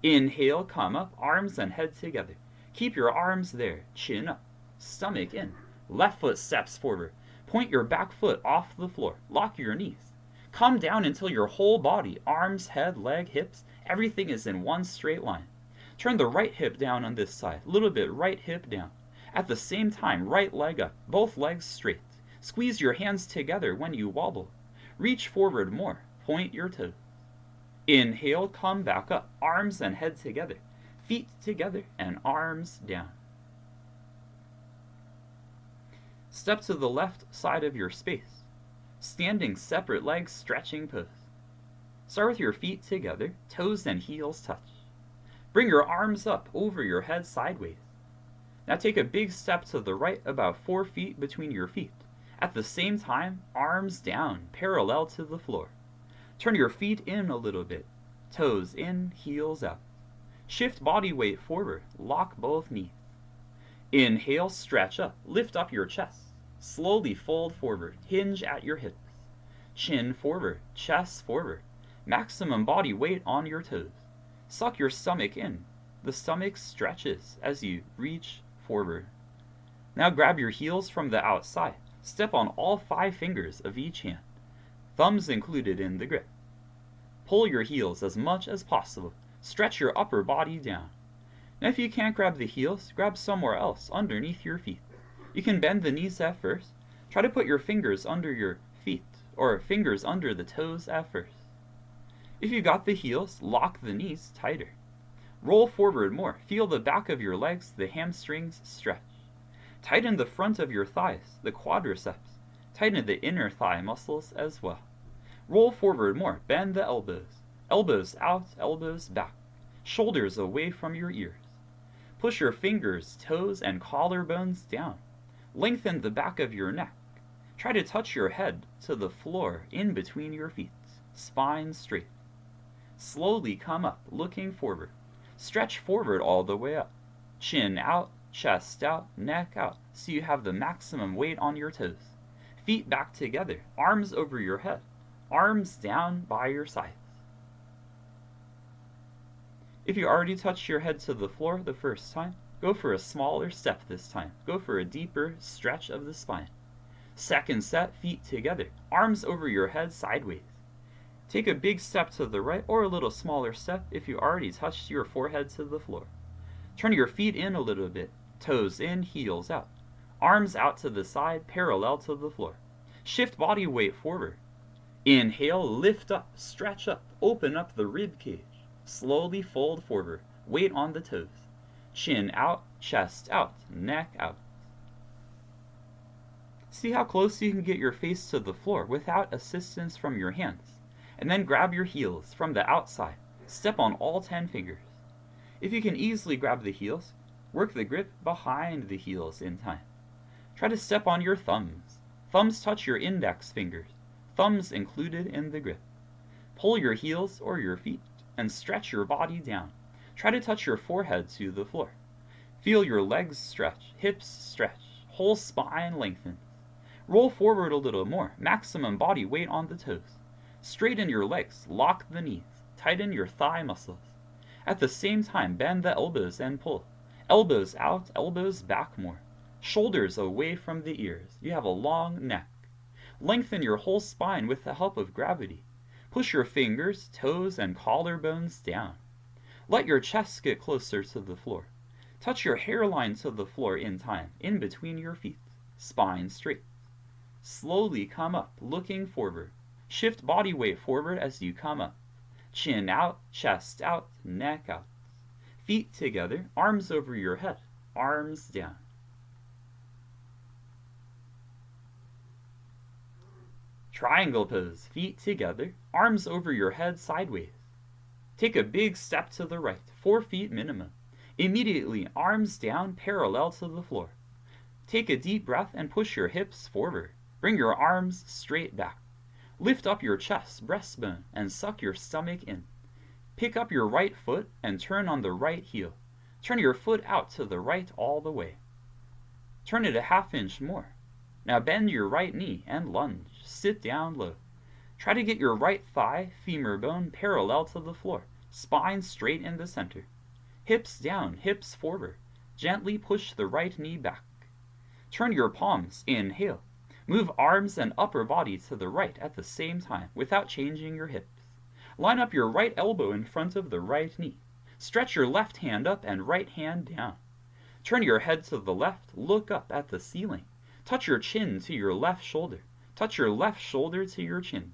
S1: Inhale, come up, arms and head together. Keep your arms there, chin up, stomach in. Left foot steps forward. Point your back foot off the floor, lock your knees. Come down until your whole body, arms, head, leg, hips, everything is in one straight line. Turn the right hip down on this side, a little bit right hip down. At the same time, right leg up, both legs straight. Squeeze your hands together when you wobble. Reach forward more, point your toes. Inhale, come back up, arms and head together, feet together and arms down. Step to the left side of your space. Standing separate legs, stretching pose. Start with your feet together, toes and heels touch. Bring your arms up over your head sideways. Now take a big step to the right, about 4 feet between your feet. At the same time, arms down, parallel to the floor. Turn your feet in a little bit, toes in, heels out. Shift body weight forward, lock both knees. Inhale, stretch up, lift up your chest. Slowly fold forward, hinge at your hips. Chin forward, chest forward. Maximum body weight on your toes. Suck your stomach in. The stomach stretches as you reach forward. Now grab your heels from the outside. Step on all 5 fingers of each hand, thumbs included in the grip. Pull your heels as much as possible. Stretch your upper body down. Now if you can't grab the heels, grab somewhere else underneath your feet. You can bend the knees at first. Try to put your fingers under your feet, or fingers under the toes at first. If you got the heels, lock the knees tighter. Roll forward more. Feel the back of your legs, the hamstrings stretch. Tighten the front of your thighs, the quadriceps. Tighten the inner thigh muscles as well. Roll forward more. Bend the elbows. Elbows out, elbows back. Shoulders away from your ears. Push your fingers, toes, and collarbones down. Lengthen the back of your neck. Try to touch your head to the floor in between your feet. Spine straight. Slowly come up, looking forward. Stretch forward all the way up. Chin out, chest out, neck out, so you have the maximum weight on your toes. Feet back together, arms over your head, arms down by your sides. If you already touched your head to the floor the first time, go for a smaller step this time. Go for a deeper stretch of the spine. Second set, feet together, arms over your head sideways. Take a big step to the right or a little smaller step if you already touched your forehead to the floor. Turn your feet in a little bit, toes in, heels out. Arms out to the side, parallel to the floor. Shift body weight forward. Inhale, lift up, stretch up, open up the rib cage. Slowly fold forward, weight on the toes. Chin out, chest out, neck out. See how close you can get your face to the floor without assistance from your hands. And then grab your heels from the outside. Step on all 10 fingers. If you can easily grab the heels, work the grip behind the heels in time. Try to step on your thumbs. Thumbs touch your index fingers. Thumbs included in the grip. Pull your heels or your feet and stretch your body down. Try to touch your forehead to the floor. Feel your legs stretch, hips stretch, whole spine lengthen. Roll forward a little more, maximum body weight on the toes. Straighten your legs, lock the knees, tighten your thigh muscles. At the same time, bend the elbows and pull. Elbows out, elbows back more. Shoulders away from the ears. You have a long neck. Lengthen your whole spine with the help of gravity. Push your fingers, toes, and collarbones down. Let your chest get closer to the floor. Touch your hairline to the floor in time, in between your feet. Spine straight. Slowly come up, looking forward. Shift body weight forward as you come up. Chin out, chest out, neck out. Feet together, arms over your head, arms down. Triangle pose, feet together, arms over your head sideways. Take a big step to the right, 4 feet minimum. Immediately, arms down parallel to the floor. Take a deep breath and push your hips forward. Bring your arms straight back. Lift up your chest, breastbone, and suck your stomach in. Pick up your right foot and turn on the right heel. Turn your foot out to the right all the way. Turn it a ½ inch more. Now bend your right knee and lunge. Sit down low. Try to get your right thigh, femur bone parallel to the floor. Spine straight in the center. Hips down, hips forward. Gently push the right knee back. Turn your palms, inhale. Move arms and upper body to the right at the same time without changing your hips. Line up your right elbow in front of the right knee. Stretch your left hand up and right hand down. Turn your head to the left, look up at the ceiling. Touch your chin to your left shoulder. Touch your left shoulder to your chin.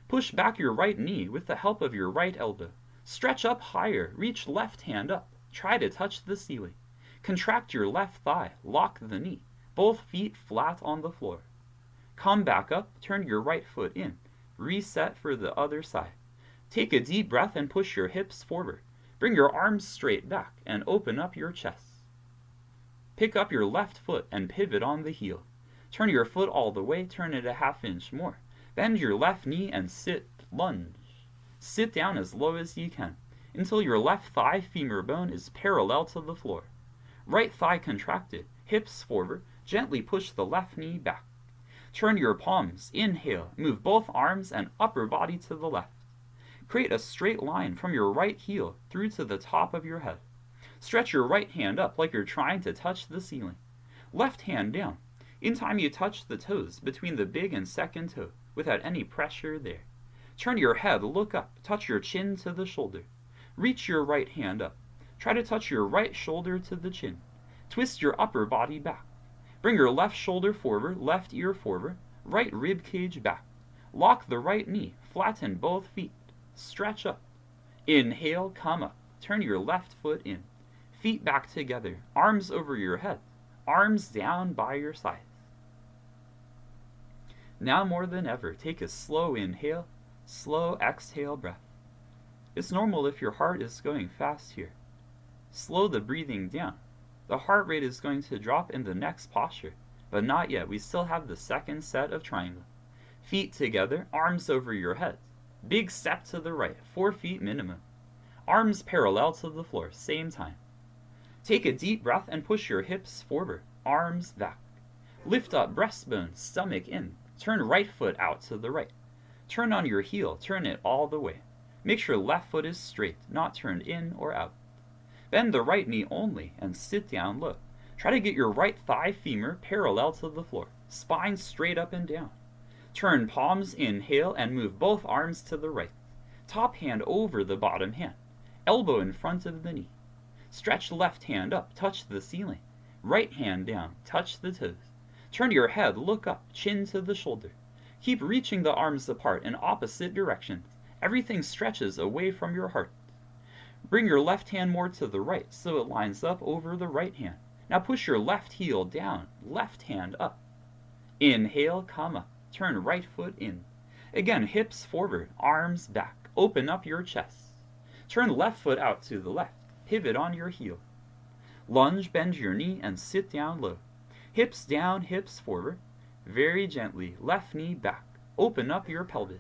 S1: Push back your right knee with the help of your right elbow. Stretch up higher, reach left hand up. Try to touch the ceiling. Contract your left thigh, lock the knee. Both feet flat on the floor. Come back up, turn your right foot in. Reset for the other side. Take a deep breath and push your hips forward. Bring your arms straight back and open up your chest. Pick up your left foot and pivot on the heel. Turn your foot all the way, turn it a ½ inch more. Bend your left knee and sit, lunge. Sit down as low as you can, until your left thigh femur bone is parallel to the floor. Right thigh contracted, hips forward, gently push the left knee back. Turn your palms, inhale, move both arms and upper body to the left. Create a straight line from your right heel through to the top of your head. Stretch your right hand up like you're trying to touch the ceiling. Left hand down. In time you touch the toes between the big and second toe without any pressure there. Turn your head, look up, touch your chin to the shoulder. Reach your right hand up. Try to touch your right shoulder to the chin. Twist your upper body back. Bring your left shoulder forward, left ear forward, right rib cage back. Lock the right knee, flatten both feet. Stretch up. Inhale, come up. Turn your left foot in. Feet back together, arms over your head, arms down by your sides. Now more than ever, take a slow inhale, slow exhale breath. It's normal if your heart is going fast here. Slow the breathing down. The heart rate is going to drop in the next posture, but not yet. We still have the second set of triangle. Feet together, arms over your head. Big step to the right, 4 feet minimum. Arms parallel to the floor, same time. Take a deep breath and push your hips forward, arms back. Lift up breastbone, stomach in. Turn right foot out to the right. Turn on your heel, turn it all the way. Make sure left foot is straight, not turned in or out. Bend the right knee only and sit down low. Try to get your right thigh femur parallel to the floor, spine straight up and down. Turn palms, inhale, and move both arms to the right. Top hand over the bottom hand, elbow in front of the knee. Stretch left hand up, touch the ceiling. Right hand down, touch the toes. Turn your head, look up, chin to the shoulder. Keep reaching the arms apart in opposite directions. Everything stretches away from your heart. Bring your left hand more to the right so it lines up over the right hand. Now push your left heel down, left hand up. Inhale, come up. Turn right foot in. Again, hips forward, arms back. Open up your chest. Turn left foot out to the left. Pivot on your heel. Lunge, bend your knee, and sit down low. Hips down, hips forward. Very gently, left knee back. Open up your pelvis.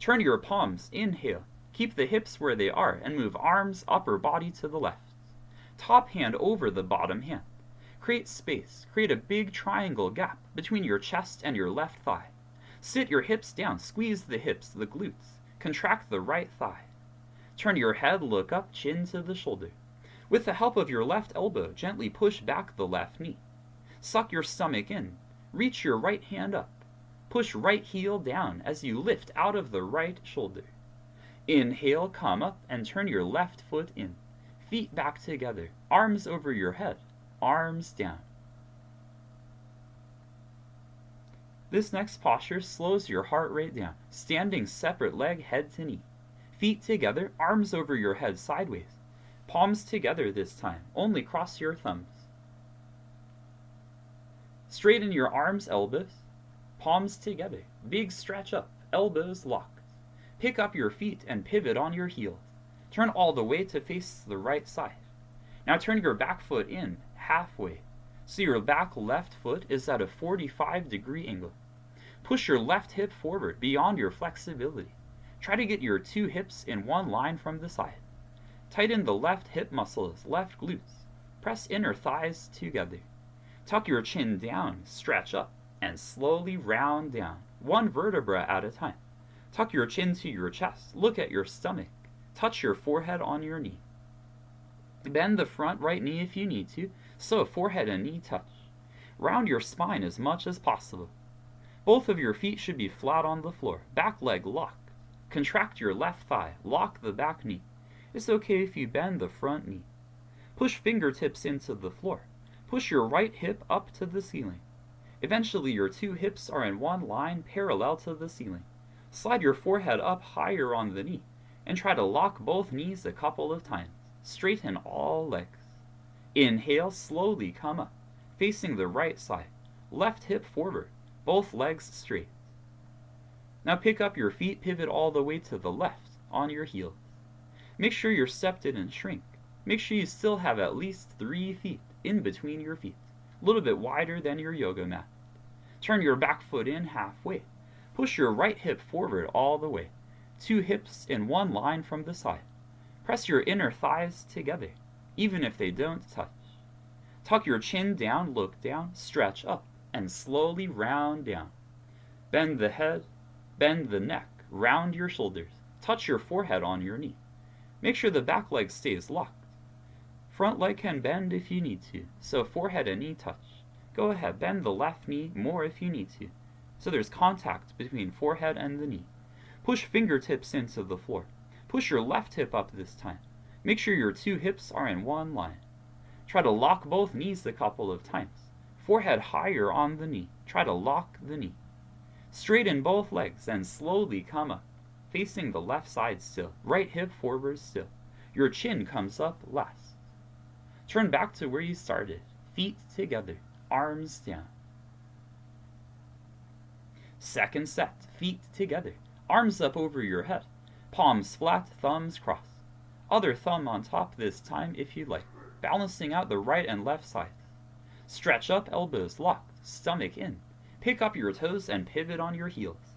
S1: Turn your palms, inhale. Keep the hips where they are and move arms, upper body to the left. Top hand over the bottom hand. Create space. Create a big triangle gap between your chest and your left thigh. Sit your hips down. Squeeze the hips, the glutes. Contract the right thigh. Turn your head, look up, chin to the shoulder. With the help of your left elbow, gently push back the left knee. Suck your stomach in. Reach your right hand up. Push right heel down as you lift out of the right shoulder. Inhale, come up and turn your left foot in. Feet back together, arms over your head, arms down. This next posture slows your heart rate down, standing separate leg head to knee. Feet together, arms over your head sideways. Palms together this time, only cross your thumbs. Straighten your arms, elbows, palms together, big stretch up, elbows locked. Pick up your feet and pivot on your heels. Turn all the way to face the right side. Now turn your back foot in, halfway, so your back left foot is at a 45-degree angle. Push your left hip forward beyond your flexibility. Try to get your two hips in one line from the side. Tighten the left hip muscles, left glutes. Press inner thighs together. Tuck your chin down, stretch up, and slowly round down, one vertebra at a time. Tuck your chin to your chest, look at your stomach. Touch your forehead on your knee. Bend the front right knee if you need to, so forehead and knee touch. Round your spine as much as possible. Both of your feet should be flat on the floor, back leg locked. Contract your left thigh, lock the back knee. It's okay if you bend the front knee. Push fingertips into the floor. Push your right hip up to the ceiling. Eventually your two hips are in one line parallel to the ceiling. Slide your forehead up higher on the knee, and try to lock both knees a couple of times. Straighten all legs. Inhale, slowly come up, facing the right side. Left hip forward, both legs straight. Now pick up your feet, pivot all the way to the left on your heels. Make sure your step didn't shrink. Make sure you still have at least 3 feet in between your feet, a little bit wider than your yoga mat. Turn your back foot in halfway. Push your right hip forward all the way. 2 hips in one line from the side. Press your inner thighs together, even if they don't touch. Tuck your chin down, look down, stretch up, and slowly round down. Bend the head, bend the neck, round your shoulders. Touch your forehead on your knee. Make sure the back leg stays locked. Front leg can bend if you need to, so forehead and knee touch. Go ahead, bend the left knee more if you need to, so there's contact between forehead and the knee. Push fingertips into the floor. Push your left hip up this time. Make sure your 2 hips are in one line. Try to lock both knees a couple of times. Forehead higher on the knee. Try to lock the knee. Straighten both legs and slowly come up, facing the left side still. Right hip forward still. Your chin comes up last. Turn back to where you started. Feet together, arms down. Second set, feet together, arms up over your head. Palms flat, thumbs crossed. Other thumb on top this time if you like, balancing out the right and left sides. Stretch up, elbows locked, stomach in. Pick up your toes and pivot on your heels.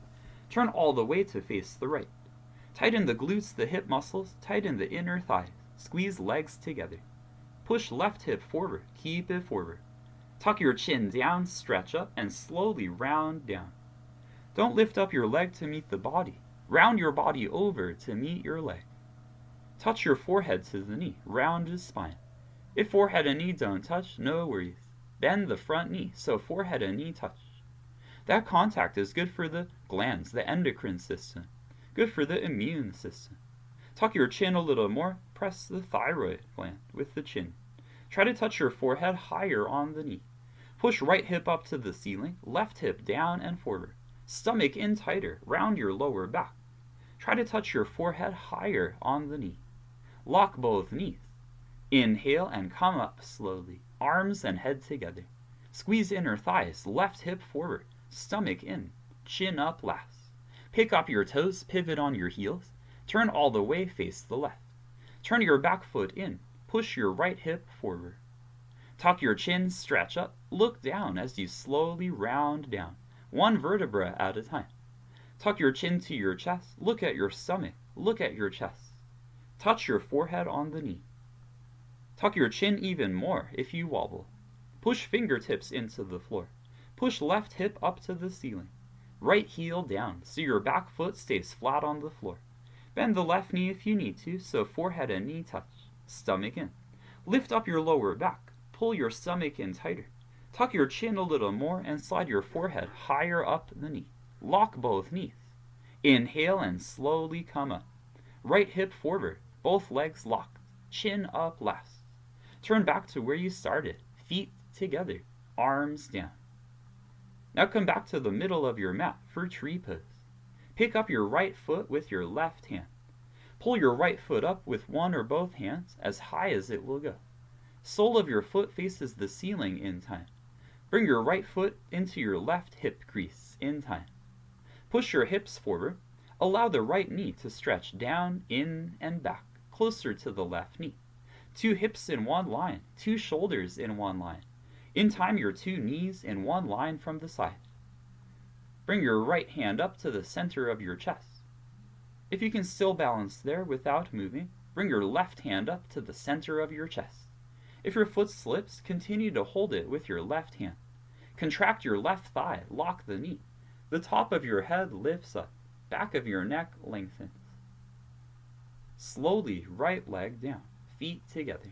S1: Turn all the way to face the right. Tighten the glutes, the hip muscles, tighten the inner thighs. Squeeze legs together. Push left hip forward, keep it forward. Tuck your chin down, stretch up, and slowly round down. Don't lift up your leg to meet the body. Round your body over to meet your leg. Touch your forehead to the knee, round the spine. If forehead and knee don't touch, no worries. Bend the front knee so forehead and knee touch. That contact is good for the glands, the endocrine system, good for the immune system. Tuck your chin a little more, press the thyroid gland with the chin. Try to touch your forehead higher on the knee. Push right hip up to the ceiling, left hip down and forward. Stomach in tighter, round your lower back. Try to touch your forehead higher on the knee. Lock both knees. Inhale and come up slowly, arms and head together. Squeeze inner thighs, left hip forward, stomach in, chin up last. Pick up your toes, pivot on your heels. Turn all the way, face the left. Turn your back foot in, push your right hip forward. Tuck your chin, stretch up, look down as you slowly round down, one vertebra at a time. Tuck your chin to your chest, look at your stomach, look at your chest. Touch your forehead on the knee. Tuck your chin even more if you wobble. Push fingertips into the floor. Push left hip up to the ceiling. Right heel down so your back foot stays flat on the floor. Bend the left knee if you need to so forehead and knee touch. Stomach in. Lift up your lower back. Pull your stomach in tighter. Tuck your chin a little more and slide your forehead higher up the knee. Lock both knees. Inhale and slowly come up. Right hip forward, both legs locked, chin up last. Turn back to where you started, feet together, arms down. Now come back to the middle of your mat for tree pose. Pick up your right foot with your left hand. Pull your right foot up with one or both hands as high as it will go. Sole of your foot faces the ceiling in time. Bring your right foot into your left hip crease in time. Push your hips forward. Allow the right knee to stretch down, in, and back, closer to the left knee. Two hips in one line, two shoulders in one line. In time, your two knees in one line from the side. Bring your right hand up to the center of your chest. If you can still balance there without moving, bring your left hand up to the center of your chest. If your foot slips, continue to hold it with your left hand. Contract your left thigh, lock the knee. The top of your head lifts up, back of your neck lengthens. Slowly, right leg down, feet together.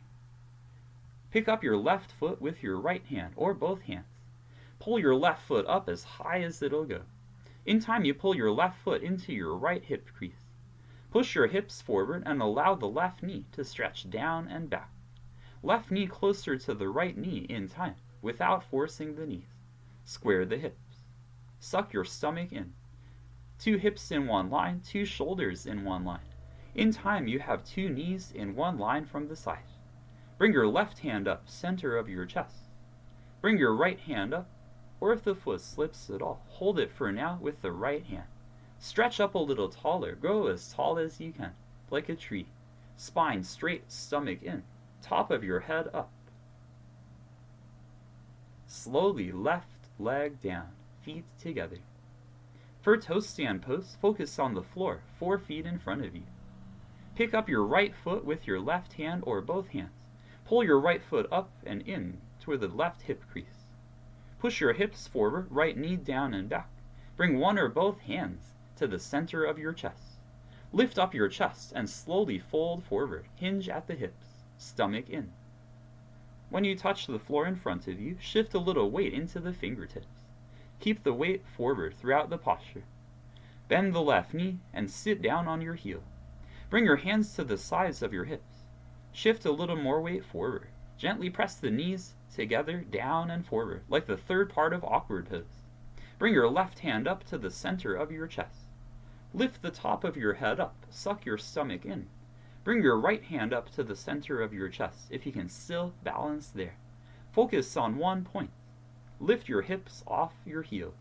S1: Pick up your left foot with your right hand or both hands. Pull your left foot up as high as it'll go. In time, you pull your left foot into your right hip crease. Push your hips forward and allow the left knee to stretch down and back. Left knee closer to the right knee in time, without forcing the knees. Square the hips. Suck your stomach in. Two hips in one line, two shoulders in one line. In time, you have two knees in one line from the side. Bring your left hand up, center of your chest. Bring your right hand up, or if the foot slips at all, hold it for now with the right hand. Stretch up a little taller, grow as tall as you can, like a tree. Spine straight, stomach in, top of your head up. Slowly left leg down, feet together. For toe stand pose, focus on the floor, 4 feet in front of you. Pick up your right foot with your left hand or both hands. Pull your right foot up and in toward the left hip crease. Push your hips forward, right knee down and back. Bring one or both hands to the center of your chest. Lift up your chest and slowly fold forward, hinge at the hips, stomach in. When you touch the floor in front of you, shift a little weight into the fingertips. Keep the weight forward throughout the posture. Bend the left knee and sit down on your heel. Bring your hands to the sides of your hips. Shift a little more weight forward. Gently press the knees together, down and forward, like the third part of awkward pose. Bring your left hand up to the center of your chest. Lift the top of your head up, suck your stomach in. Bring your right hand up to the center of your chest, if you can still balance there. Focus on one point. Lift your hips off your heel.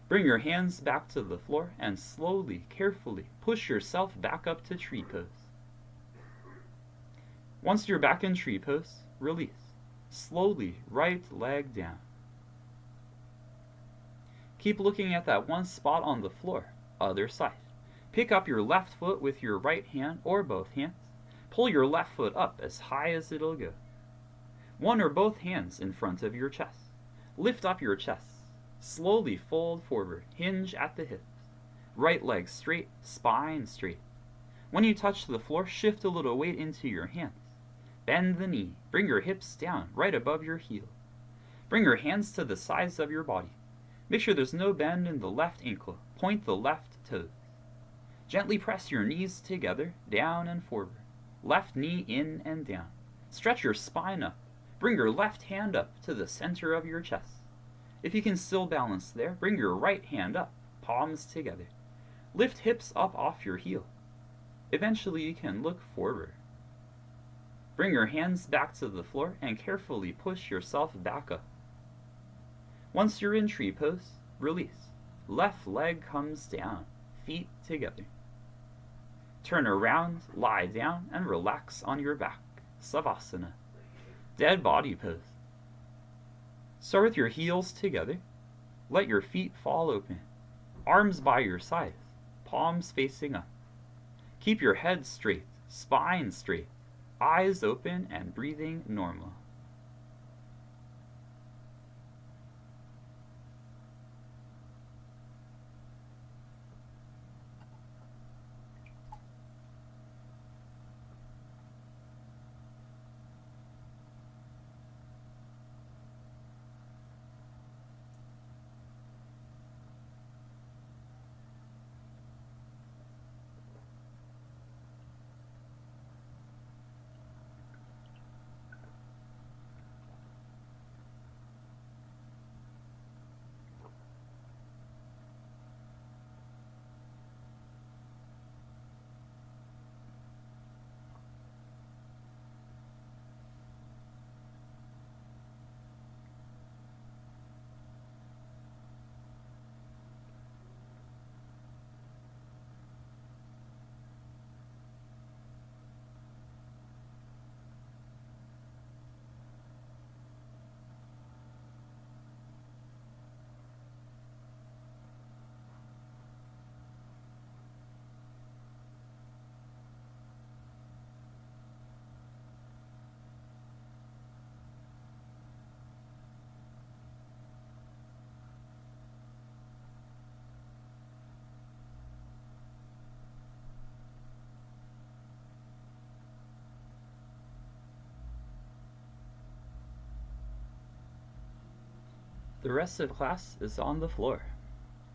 S1: Bring your hands back to the floor and slowly, carefully push yourself back up to tree pose. Once you're back in tree pose, release. Slowly, right leg down. Keep looking at that one spot on the floor, other side. Pick up your left foot with your right hand or both hands. Pull your left foot up as high as it'll go. One or both hands in front of your chest. Lift up your chest. Slowly fold forward, hinge at the hips. Right leg straight, spine straight. When you touch the floor, shift a little weight into your hands. Bend the knee. Bring your hips down, right above your heel. Bring your hands to the sides of your body. Make sure there's no bend in the left ankle. Point the left toes. Gently press your knees together, down and forward. Left knee in and down. Stretch your spine up. Bring your left hand up to the center of your chest. If you can still balance there, bring your right hand up, palms together. Lift hips up off your heel. Eventually you can look forward. Bring your hands back to the floor and carefully push yourself back up. Once you're in tree pose, release. Left leg comes down, feet together. Turn around, lie down, and relax on your back. Savasana. Dead body pose. Start with your heels together. Let your feet fall open. Arms by your sides, palms facing up. Keep your head straight, spine straight, eyes open and breathing normal. The rest of class is on the floor.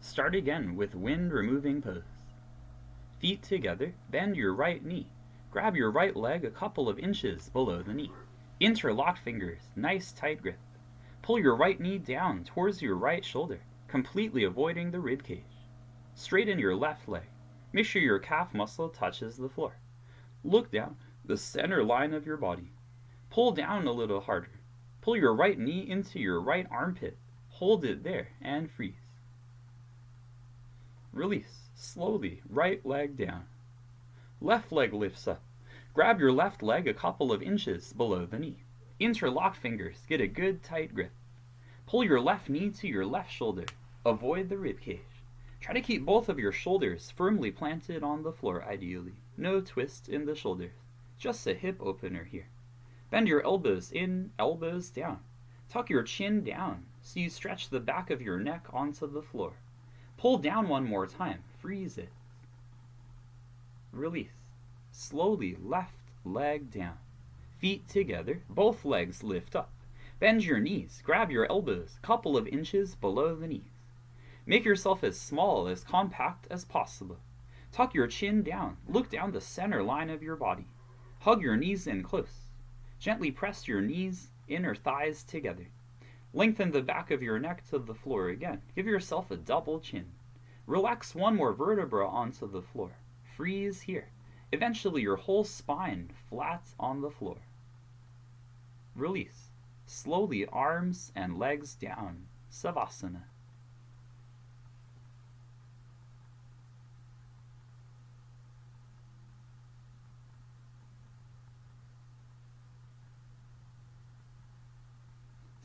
S1: Start again with wind removing pose. Feet together, bend your right knee. Grab your right leg a couple of inches below the knee. Interlock fingers, nice tight grip. Pull your right knee down towards your right shoulder, completely avoiding the rib cage. Straighten your left leg. Make sure your calf muscle touches the floor. Look down the center line of your body. Pull down a little harder. Pull your right knee into your right armpit. Hold it there and freeze. Release. Slowly, right leg down. Left leg lifts up. Grab your left leg a couple of inches below the knee. Interlock fingers, get a good tight grip. Pull your left knee to your left shoulder. Avoid the rib cage. Try to keep both of your shoulders firmly planted on the floor ideally. No twist in the shoulders. Just a hip opener here. Bend your elbows in, elbows down. Tuck your chin down so you stretch the back of your neck onto the floor. Pull down one more time. Freeze it. Release. Slowly left leg down. Feet together, both legs lift up. Bend your knees, grab your elbows a couple of inches below the knees. Make yourself as small, as compact as possible. Tuck your chin down, look down the center line of your body. Hug your knees in close. Gently press your knees, inner thighs together. Lengthen the back of your neck to the floor again. Give yourself a double chin. Relax one more vertebra onto the floor. Freeze here. Eventually your whole spine flat on the floor. Release. Slowly arms and legs down. Savasana.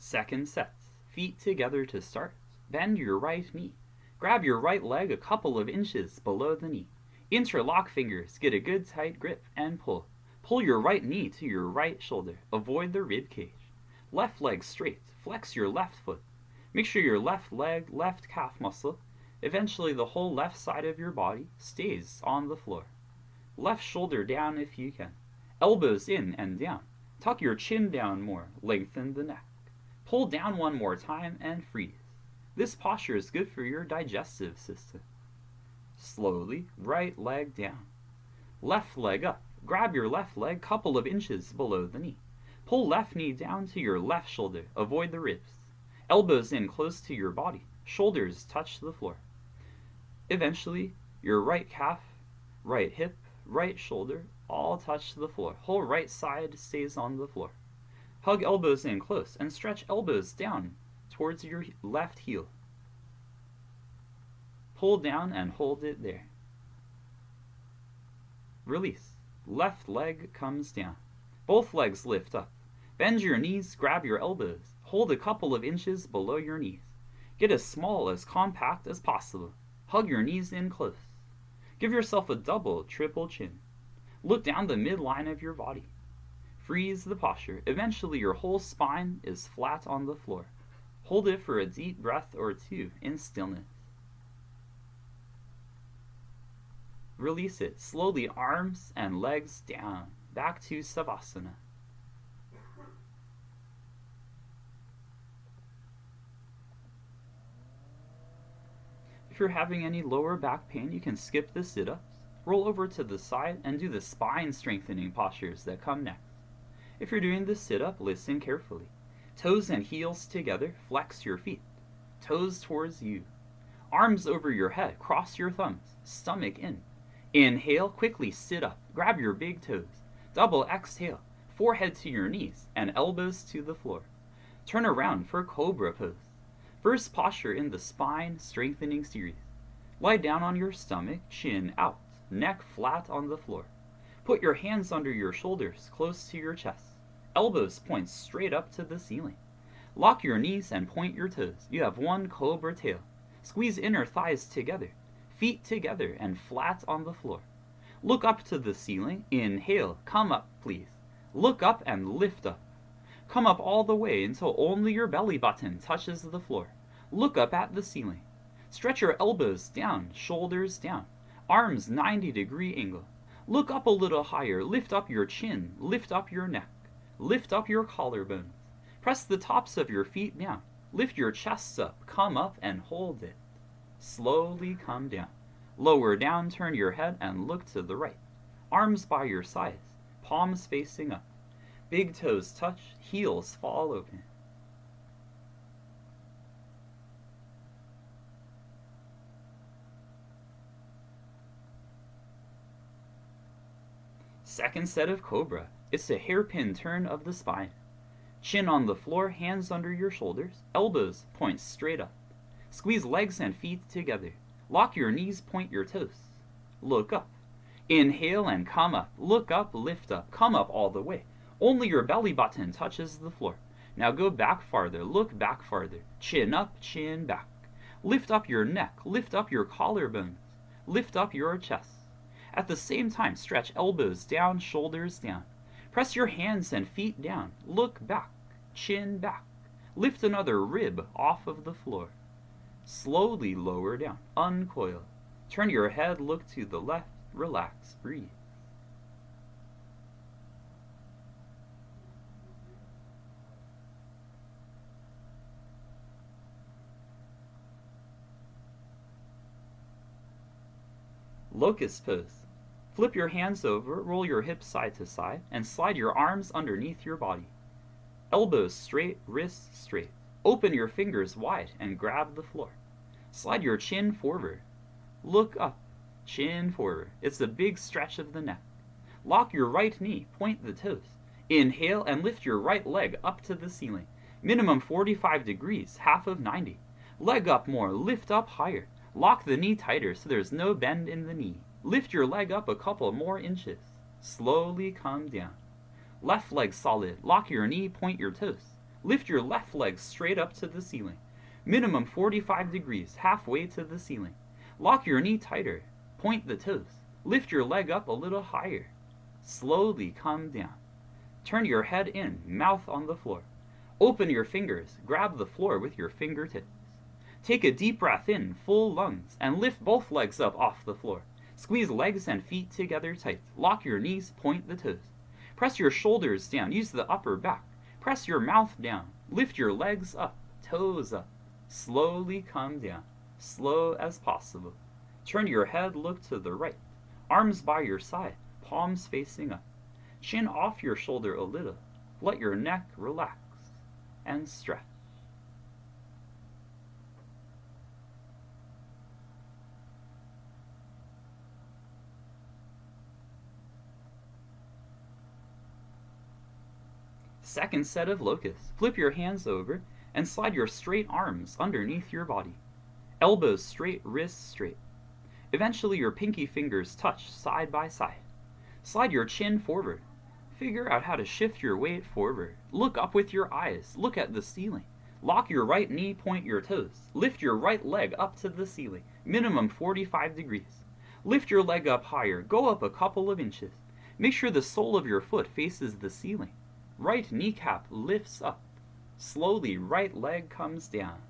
S1: Second set. Feet together to start. Bend your right knee. Grab your right leg a couple of inches below the knee. Interlock fingers, get a good tight grip, and pull. Pull your right knee to your right shoulder. Avoid the rib cage. Left leg straight. Flex your left foot. Make sure your left leg, left calf muscle, eventually the whole left side of your body, stays on the floor. Left shoulder down if you can. Elbows in and down. Tuck your chin down more. Lengthen the neck. Pull down one more time and freeze. This posture is good for your digestive system. Slowly, right leg down. Left leg up. Grab your left leg couple of inches below the knee. Pull left knee down to your left shoulder. Avoid the ribs. Elbows in close to your body. Shoulders touch the floor. Eventually, your right calf, right hip, right shoulder all touch the floor. Whole right side stays on the floor. Hug elbows in close and stretch elbows down towards your left heel. Pull down and hold it there. Release. Left leg comes down. Both legs lift up. Bend your knees, grab your elbows. Hold a couple of inches below your knees. Get as small, as compact as possible. Hug your knees in close. Give yourself a double, triple chin. Look down the midline of your body. Freeze the posture. Eventually your whole spine is flat on the floor. Hold it for a deep breath or two in stillness. Release it. Slowly arms and legs down. Back to Savasana. If you're having any lower back pain, you can skip the sit-ups, roll over to the side, and do the spine strengthening postures that come next. If you're doing the sit-up, listen carefully. Toes and heels together, flex your feet. Toes towards you. Arms over your head, cross your thumbs, stomach in. Inhale, quickly sit up, grab your big toes. Double exhale, forehead to your knees, and elbows to the floor. Turn around for Cobra pose. First posture in the spine strengthening series. Lie down on your stomach, chin out, neck flat on the floor. Put your hands under your shoulders, close to your chest. Elbows point straight up to the ceiling. Lock your knees and point your toes. You have one cobra tail. Squeeze inner thighs together, feet together and flat on the floor. Look up to the ceiling. Inhale, come up please. Look up and lift up. Come up all the way until only your belly button touches the floor. Look up at the ceiling. Stretch your elbows down, shoulders down, arms 90-degree angle. Look up a little higher, lift up your chin, lift up your neck, lift up your collarbones. Press the tops of your feet down. Lift your chest up, come up and hold it. Slowly come down. Lower down, turn your head and look to the right. Arms by your sides, palms facing up. Big toes touch, heels fall open. Second set of cobra. It's a hairpin turn of the spine. Chin on the floor, hands under your shoulders, elbows point straight up. Squeeze legs and feet together. Lock your knees, point your toes. Look up. Inhale and come up. Look up, lift up, come up all the way. Only your belly button touches the floor. Now go back farther, look back farther. Chin up, chin back. Lift up your neck, lift up your collarbones. Lift up your chest. At the same time, stretch elbows down, shoulders down. Press your hands and feet down. Look back, chin back. Lift another rib off of the floor. Slowly lower down, uncoil. Turn your head, look to the left, relax, breathe. Locust pose. Flip your hands over, roll your hips side to side, and slide your arms underneath your body. Elbows straight, wrists straight. Open your fingers wide and grab the floor. Slide your chin forward. Look up, chin forward. It's a big stretch of the neck. Lock your right knee, point the toes. Inhale and lift your right leg up to the ceiling. Minimum 45 degrees, half of 90. Leg up more, lift up higher. Lock the knee tighter so there's no bend in the knee. Lift your leg up a couple more inches. Slowly come down. Left leg solid. Lock your knee, point your toes. Lift your left leg straight up to the ceiling. Minimum 45 degrees, halfway to the ceiling. Lock your knee tighter. Point the toes. Lift your leg up a little higher. Slowly come down. Turn your head in, mouth on the floor. Open your fingers. Grab the floor with your fingertips. Take a deep breath in, full lungs, and lift both legs up off the floor. Squeeze legs and feet together tight. Lock your knees, point the toes. Press your shoulders down, use the upper back. Press your mouth down. Lift your legs up, toes up. Slowly come down, slow as possible. Turn your head, look to the right. Arms by your side, palms facing up. Chin off your shoulder a little. Let your neck relax and stretch. Second set of locusts. Flip your hands over and slide your straight arms underneath your body. Elbows straight, wrists straight. Eventually your pinky fingers touch side by side. Slide your chin forward. Figure out how to shift your weight forward. Look up with your eyes. Look at the ceiling. Lock your right knee, point your toes. Lift your right leg up to the ceiling. Minimum 45 degrees. Lift your leg up higher. Go up a couple of inches. Make sure the sole of your foot faces the ceiling. Right kneecap lifts up. Slowly, right leg comes down.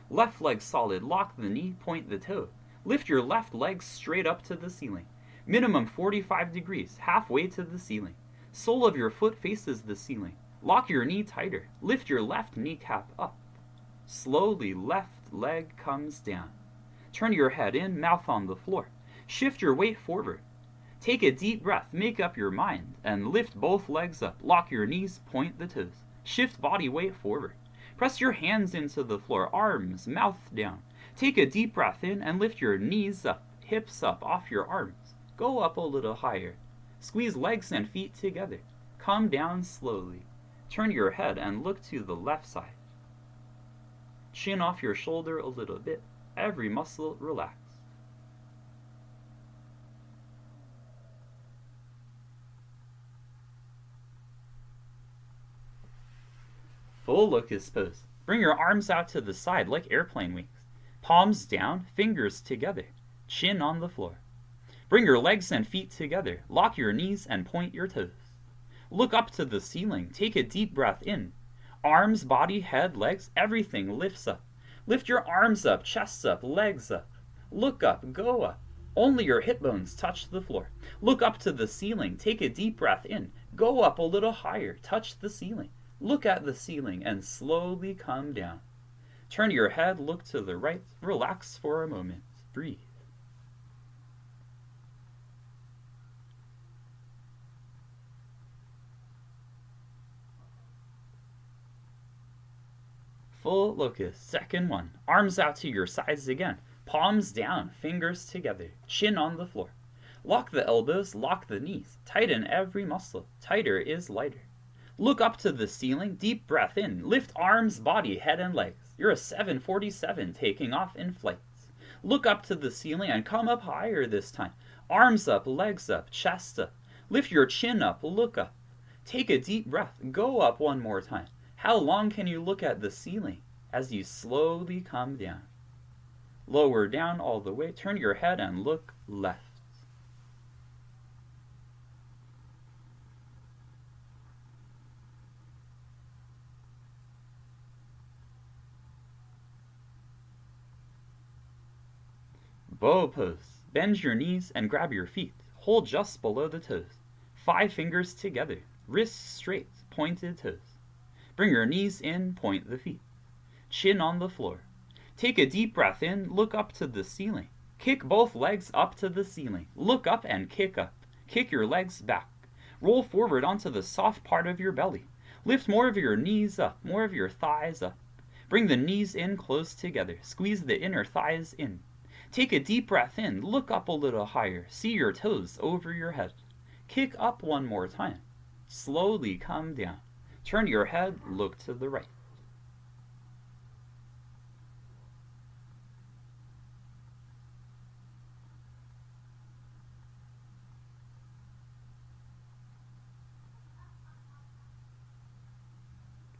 S1: Left leg solid. Lock the knee, point the toe. Lift your left leg straight up to the ceiling. Minimum 45 degrees, halfway to the ceiling. Sole of your foot faces the ceiling. Lock your knee tighter. Lift your left kneecap up. Slowly, left leg comes down. Turn your head in, mouth on the floor. Shift your weight forward. Take a deep breath, make up your mind, and lift both legs up. Lock your knees, point the toes. Shift body weight forward. Press your hands into the floor, arms, mouth down. Take a deep breath in and lift your knees up, hips up off your arms. Go up a little higher. Squeeze legs and feet together. Come down slowly. Turn your head and look to the left side. Chin off your shoulder a little bit. Every muscle relax. Full locust pose. Bring your arms out to the side like airplane wings. Palms down, fingers together. Chin on the floor. Bring your legs and feet together. Lock your knees and point your toes. Look up to the ceiling. Take a deep breath in. Arms, body, head, legs, everything lifts up. Lift your arms up, chest up, legs up. Look up, go up. Only your hip bones touch the floor. Look up to the ceiling. Take a deep breath in. Go up a little higher. Touch the ceiling. Look at the ceiling and slowly come down. Turn your head, look to the right, relax for a moment, breathe. Full locust, second one. Arms out to your sides again. Palms down, fingers together, chin on the floor. Lock the elbows, lock the knees. Tighten every muscle. Tighter is lighter. Look up to the ceiling, deep breath in. Lift arms, body, head, and legs. You're a 747 taking off in flights. Look up to the ceiling and come up higher this time. Arms up, legs up, chest up. Lift your chin up, look up. Take a deep breath. Go up one more time. How long can you look at the ceiling as you slowly come down? Lower down all the way. Turn your head and look left. Bow pose. Bend your knees and grab your feet. Hold just below the toes. 5 fingers together. Wrists straight. Pointed toes. Bring your knees in, point the feet. Chin on the floor. Take a deep breath in, look up to the ceiling. Kick both legs up to the ceiling. Look up and kick up. Kick your legs back. Roll forward onto the soft part of your belly. Lift more of your knees up, more of your thighs up. Bring the knees in close together. Squeeze the inner thighs in. Take a deep breath in, look up a little higher. See your toes over your head. Kick up one more time. Slowly come down. Turn your head, look to the right.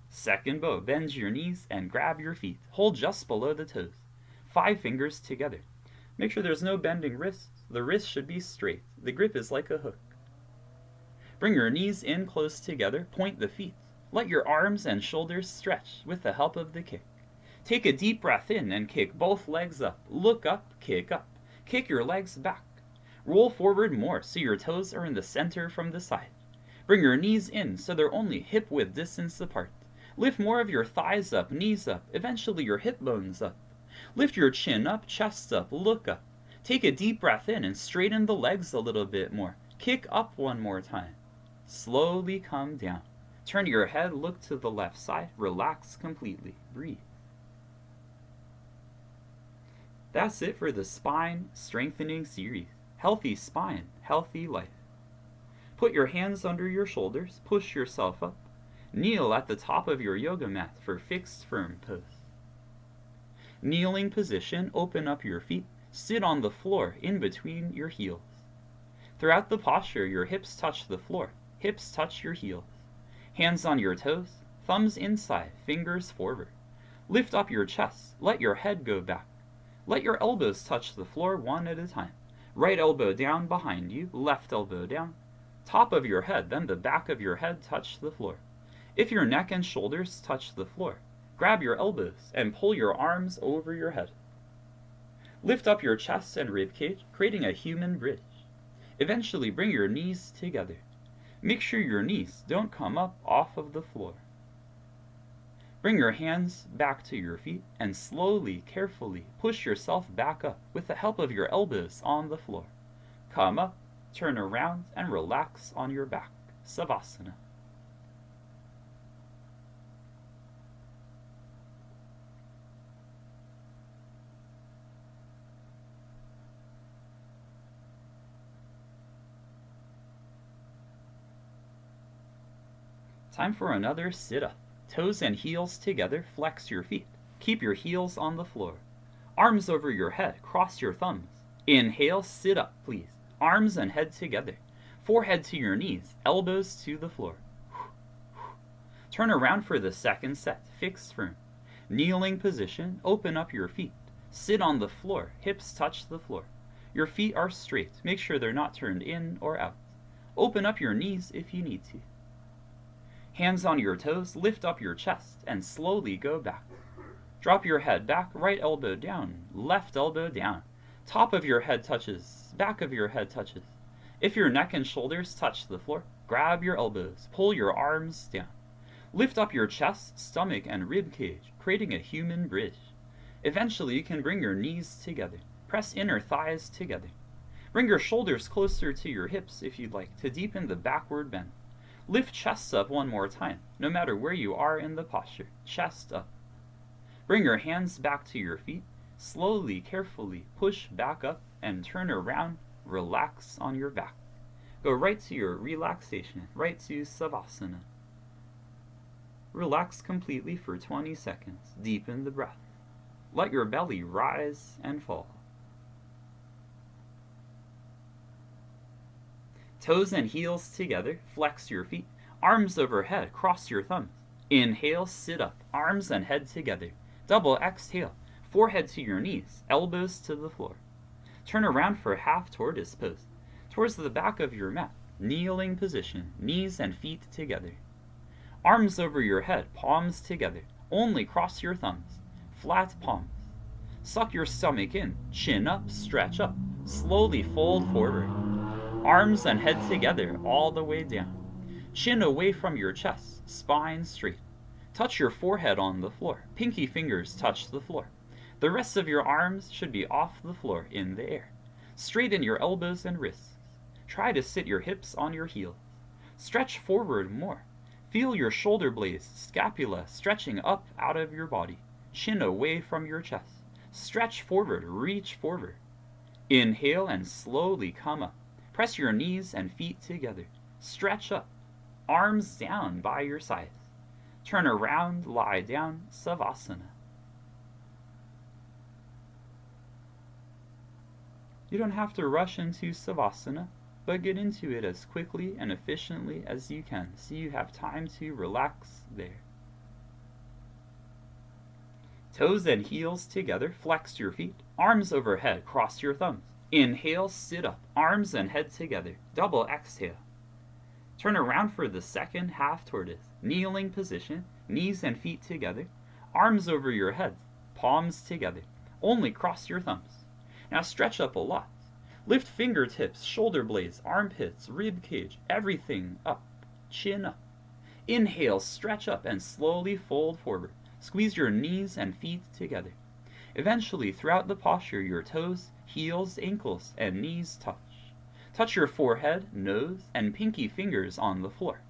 S1: Second bow, bend your knees and grab your feet. Hold just below the toes. 5 fingers together. Make sure there's no bending wrists. The wrist should be straight. The grip is like a hook. Bring your knees in close together. Point the feet. Let your arms and shoulders stretch with the help of the kick. Take a deep breath in and kick both legs up. Look up, kick up. Kick your legs back. Roll forward more so your toes are in the center from the side. Bring your knees in so they're only hip-width distance apart. Lift more of your thighs up, knees up, eventually your hip bones up. Lift your chin up, chest up, look up. Take a deep breath in and straighten the legs a little bit more. Kick up one more time. Slowly come down. Turn your head, look to the left side, relax completely, breathe. That's it for the spine strengthening series. Healthy spine, healthy life. Put your hands under your shoulders, push yourself up. Kneel at the top of your yoga mat for fixed firm pose. Kneeling position, open up your feet, sit on the floor in between your heels. Throughout the posture, your hips touch the floor, hips touch your heels. Hands on your toes, thumbs inside, fingers forward. Lift up your chest, let your head go back. Let your elbows touch the floor one at a time. Right elbow down behind you, left elbow down. Top of your head, then the back of your head touch the floor. If your neck and shoulders touch the floor, grab your elbows and pull your arms over your head. Lift up your chest and rib cage, creating a human bridge. Eventually bring your knees together. Make sure your knees don't come up off of the floor. Bring your hands back to your feet and slowly, carefully push yourself back up with the help of your elbows on the floor. Come up, turn around, and relax on your back. Savasana. Time for another sit-up. Toes and heels together, flex your feet. Keep your heels on the floor. Arms over your head, cross your thumbs. Inhale, sit up, please. Arms and head together. Forehead to your knees, elbows to the floor. Turn around for the second set, fix firm. Kneeling position, open up your feet. Sit on the floor, hips touch the floor. Your feet are straight, make sure they're not turned in or out. Open up your knees if you need to. Hands on your toes, lift up your chest, and slowly go back. Drop your head back, right elbow down, left elbow down. Top of your head touches, back of your head touches. If your neck and shoulders touch the floor, grab your elbows, pull your arms down. Lift up your chest, stomach, and rib cage, creating a human bridge. Eventually, you can bring your knees together. Press inner thighs together. Bring your shoulders closer to your hips if you'd like, to deepen the backward bend. Lift chest up one more time, no matter where you are in the posture. Chest up. Bring your hands back to your feet. Slowly, carefully push back up and turn around. Relax on your back. Go right to your relaxation, right to Savasana. Relax completely for 20 seconds. Deepen the breath. Let your belly rise and fall. Toes and heels together, flex your feet. Arms overhead, cross your thumbs. Inhale, sit up, arms and head together. Double exhale, forehead to your knees, elbows to the floor. Turn around for half tortoise pose. Towards the back of your mat, kneeling position, knees and feet together. Arms over your head, palms together. Only cross your thumbs. Flat palms. Suck your stomach in, chin up, stretch up. Slowly fold forward. Arms and head together all the way down. Chin away from your chest, spine straight. Touch your forehead on the floor. Pinky fingers touch the floor. The rest of your arms should be off the floor in the air. Straighten your elbows and wrists. Try to sit your hips on your heels. Stretch forward more. Feel your shoulder blades, scapula stretching up out of your body. Chin away from your chest. Stretch forward, reach forward. Inhale and slowly come up. Press your knees and feet together. Stretch up. Arms down by your sides. Turn around, lie down, Savasana. You don't have to rush into Savasana, but get into it as quickly and efficiently as you can so you have time to relax there. Toes and heels together, flex your feet. Arms overhead, cross your thumbs. Inhale, sit up, arms and head together. Double exhale. Turn around for the second half tortoise. Kneeling position, knees and feet together. Arms over your head, palms together. Only cross your thumbs. Now stretch up a lot. Lift fingertips, shoulder blades, armpits, rib cage, everything up. Chin up. Inhale, stretch up and slowly fold forward. Squeeze your knees and feet together. Eventually, throughout the posture, your toes, heels, ankles, and knees touch. Touch your forehead, nose, and pinky fingers on the floor.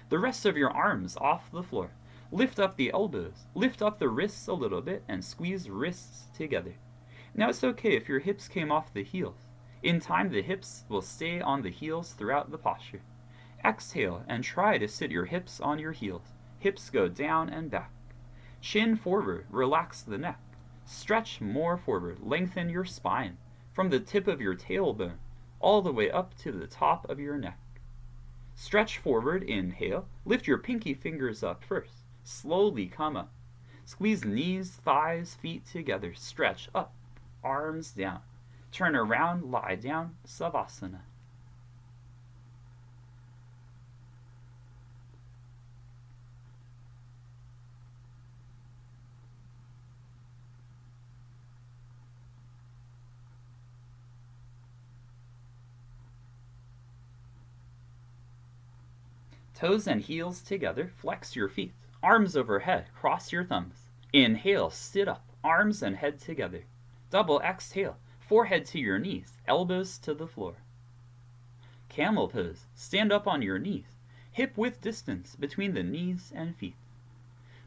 S1: The rest of your arms off the floor. Lift up the elbows, lift up the wrists a little bit, and squeeze wrists together. Now it's okay if your hips came off the heels. In time, the hips will stay on the heels throughout the posture. Exhale and try to sit your hips on your heels. Hips go down and back. Chin forward, relax the neck. Stretch more forward, lengthen your spine from the tip of your tailbone all the way up to the top of your neck. Stretch forward, inhale. Lift your pinky fingers up first. Slowly come up. Squeeze knees, thighs, feet together. Stretch up, arms down. Turn around, lie down, Savasana. Toes and heels together, flex your feet. Arms overhead, cross your thumbs. Inhale, sit up, arms and head together. Double exhale, forehead to your knees, elbows to the floor. Camel pose, stand up on your knees, hip width distance between the knees and feet.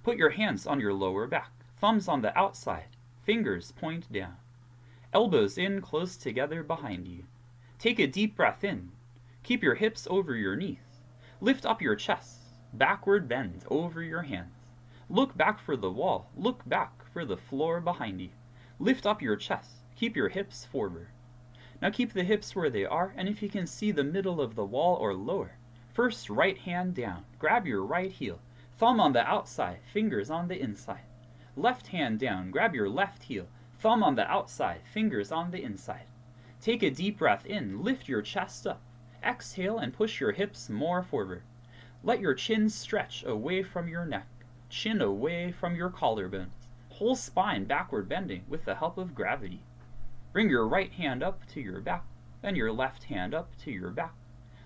S1: Put your hands on your lower back, thumbs on the outside, fingers point down. Elbows in close together behind you. Take a deep breath in. Keep your hips over your knees. Lift up your chest, backward bend over your hands. Look back for the wall, look back for the floor behind you. Lift up your chest, keep your hips forward. Now keep the hips where they are, and if you can see the middle of the wall or lower, first right hand down, grab your right heel, thumb on the outside, fingers on the inside. Left hand down, grab your left heel, thumb on the outside, fingers on the inside. Take a deep breath in, lift your chest up. Exhale and push your hips more forward. Let your chin stretch away from your neck, chin away from your collarbones. Whole spine backward bending with the help of gravity. Bring your right hand up to your back, then your left hand up to your back.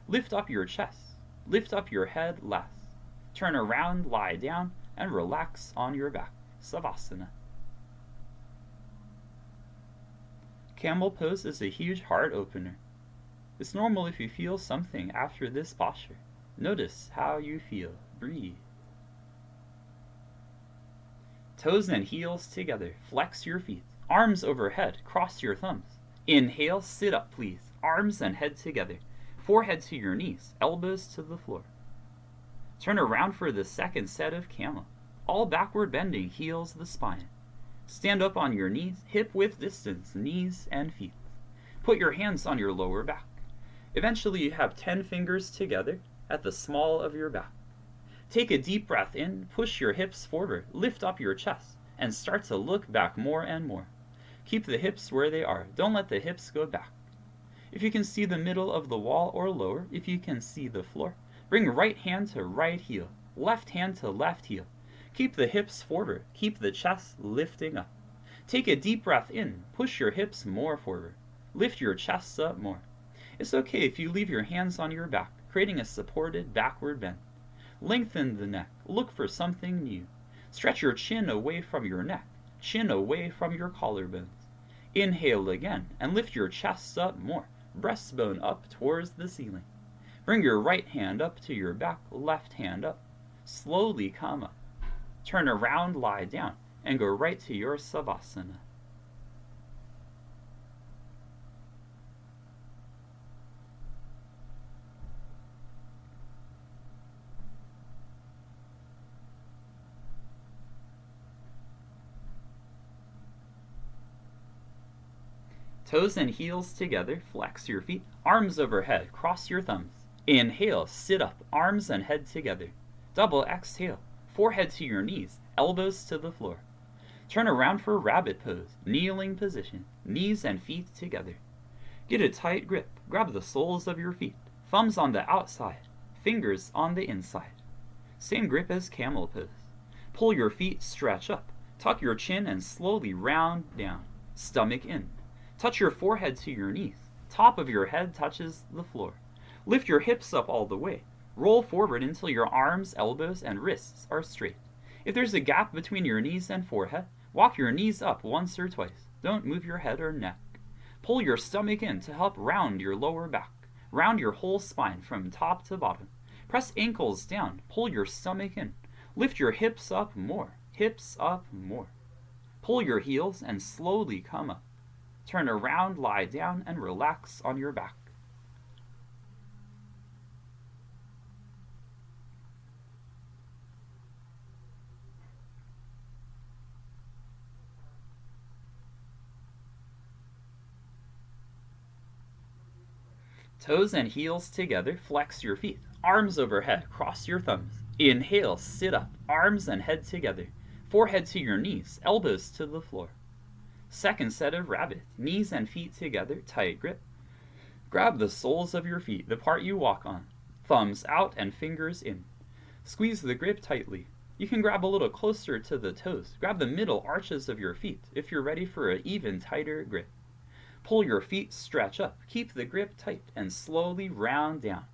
S1: Lift up your chest, lift up your head last. Turn around, lie down, and relax on your back. Savasana. Camel pose is a huge heart opener. It's normal if you feel something after this posture. Notice how you feel. Breathe. Toes and heels together. Flex your feet. Arms overhead. Cross your thumbs. Inhale, sit up please. Arms and head together. Forehead to your knees. Elbows to the floor. Turn around for the second set of camel. All backward bending heals the spine. Stand up on your knees, hip width distance, knees and feet. Put your hands on your lower back. Eventually you have 10 fingers together at the small of your back. Take a deep breath in, push your hips forward, lift up your chest, and start to look back more and more. Keep the hips where they are. Don't let the hips go back. If you can see the middle of the wall or lower, if you can see the floor, bring right hand to right heel, left hand to left heel. Keep the hips forward, keep the chest lifting up. Take a deep breath in, push your hips more forward, lift your chest up more. It's okay if you leave your hands on your back, creating a supported backward bend. Lengthen the neck, look for something new. Stretch your chin away from your neck, chin away from your collarbones. Inhale again, and lift your chest up more, breastbone up towards the ceiling. Bring your right hand up to your back, left hand up. Slowly come up. Turn around, lie down, and go right to your Savasana. Toes and heels together, flex your feet, arms overhead, cross your thumbs. Inhale, sit up, arms and head together. Double exhale. Forehead to your knees, elbows to the floor. Turn around for rabbit pose, kneeling position, knees and feet together. Get a tight grip, grab the soles of your feet, thumbs on the outside, fingers on the inside. Same grip as camel pose. Pull your feet, stretch up, tuck your chin and slowly round down, stomach in. Touch your forehead to your knees, top of your head touches the floor. Lift your hips up all the way. Roll forward until your arms, elbows, and wrists are straight. If there's a gap between your knees and forehead, walk your knees up once or twice. Don't move your head or neck. Pull your stomach in to help round your lower back. Round your whole spine from top to bottom. Press ankles down. Pull your stomach in. Lift your hips up more. Hips up more. Pull your heels and slowly come up. Turn around, lie down, and relax on your back. Toes and heels together, flex your feet. Arms overhead, cross your thumbs. Inhale, sit up, arms and head together. Forehead to your knees, elbows to the floor. Second set of rabbit, knees and feet together, tight grip. Grab the soles of your feet, the part you walk on. Thumbs out and fingers in. Squeeze the grip tightly. You can grab a little closer to the toes. Grab the middle arches of your feet if you're ready for an even tighter grip. Pull your feet, stretch up, keep the grip tight, and slowly round down.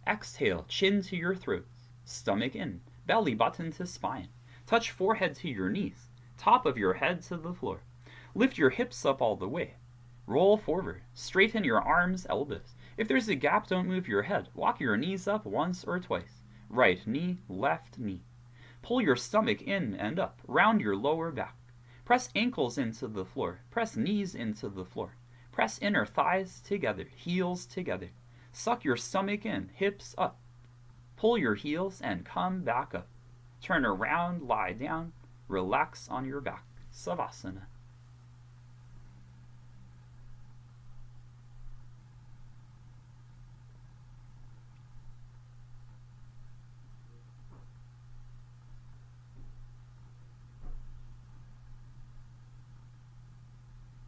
S1: Exhale, chin to your throat, stomach in, belly button to spine. Touch forehead to your knees, top of your head to the floor. Lift your hips up all the way. Roll forward, straighten your arms, elbows. If there's a gap, don't move your head. Walk your knees up once or twice. Right knee, left knee. Pull your stomach in and up, round your lower back. Press ankles into the floor, press knees into the floor. Press inner thighs together, heels together. Suck your stomach in, hips up. Pull your heels and come back up. Turn around, lie down, relax on your back. Savasana.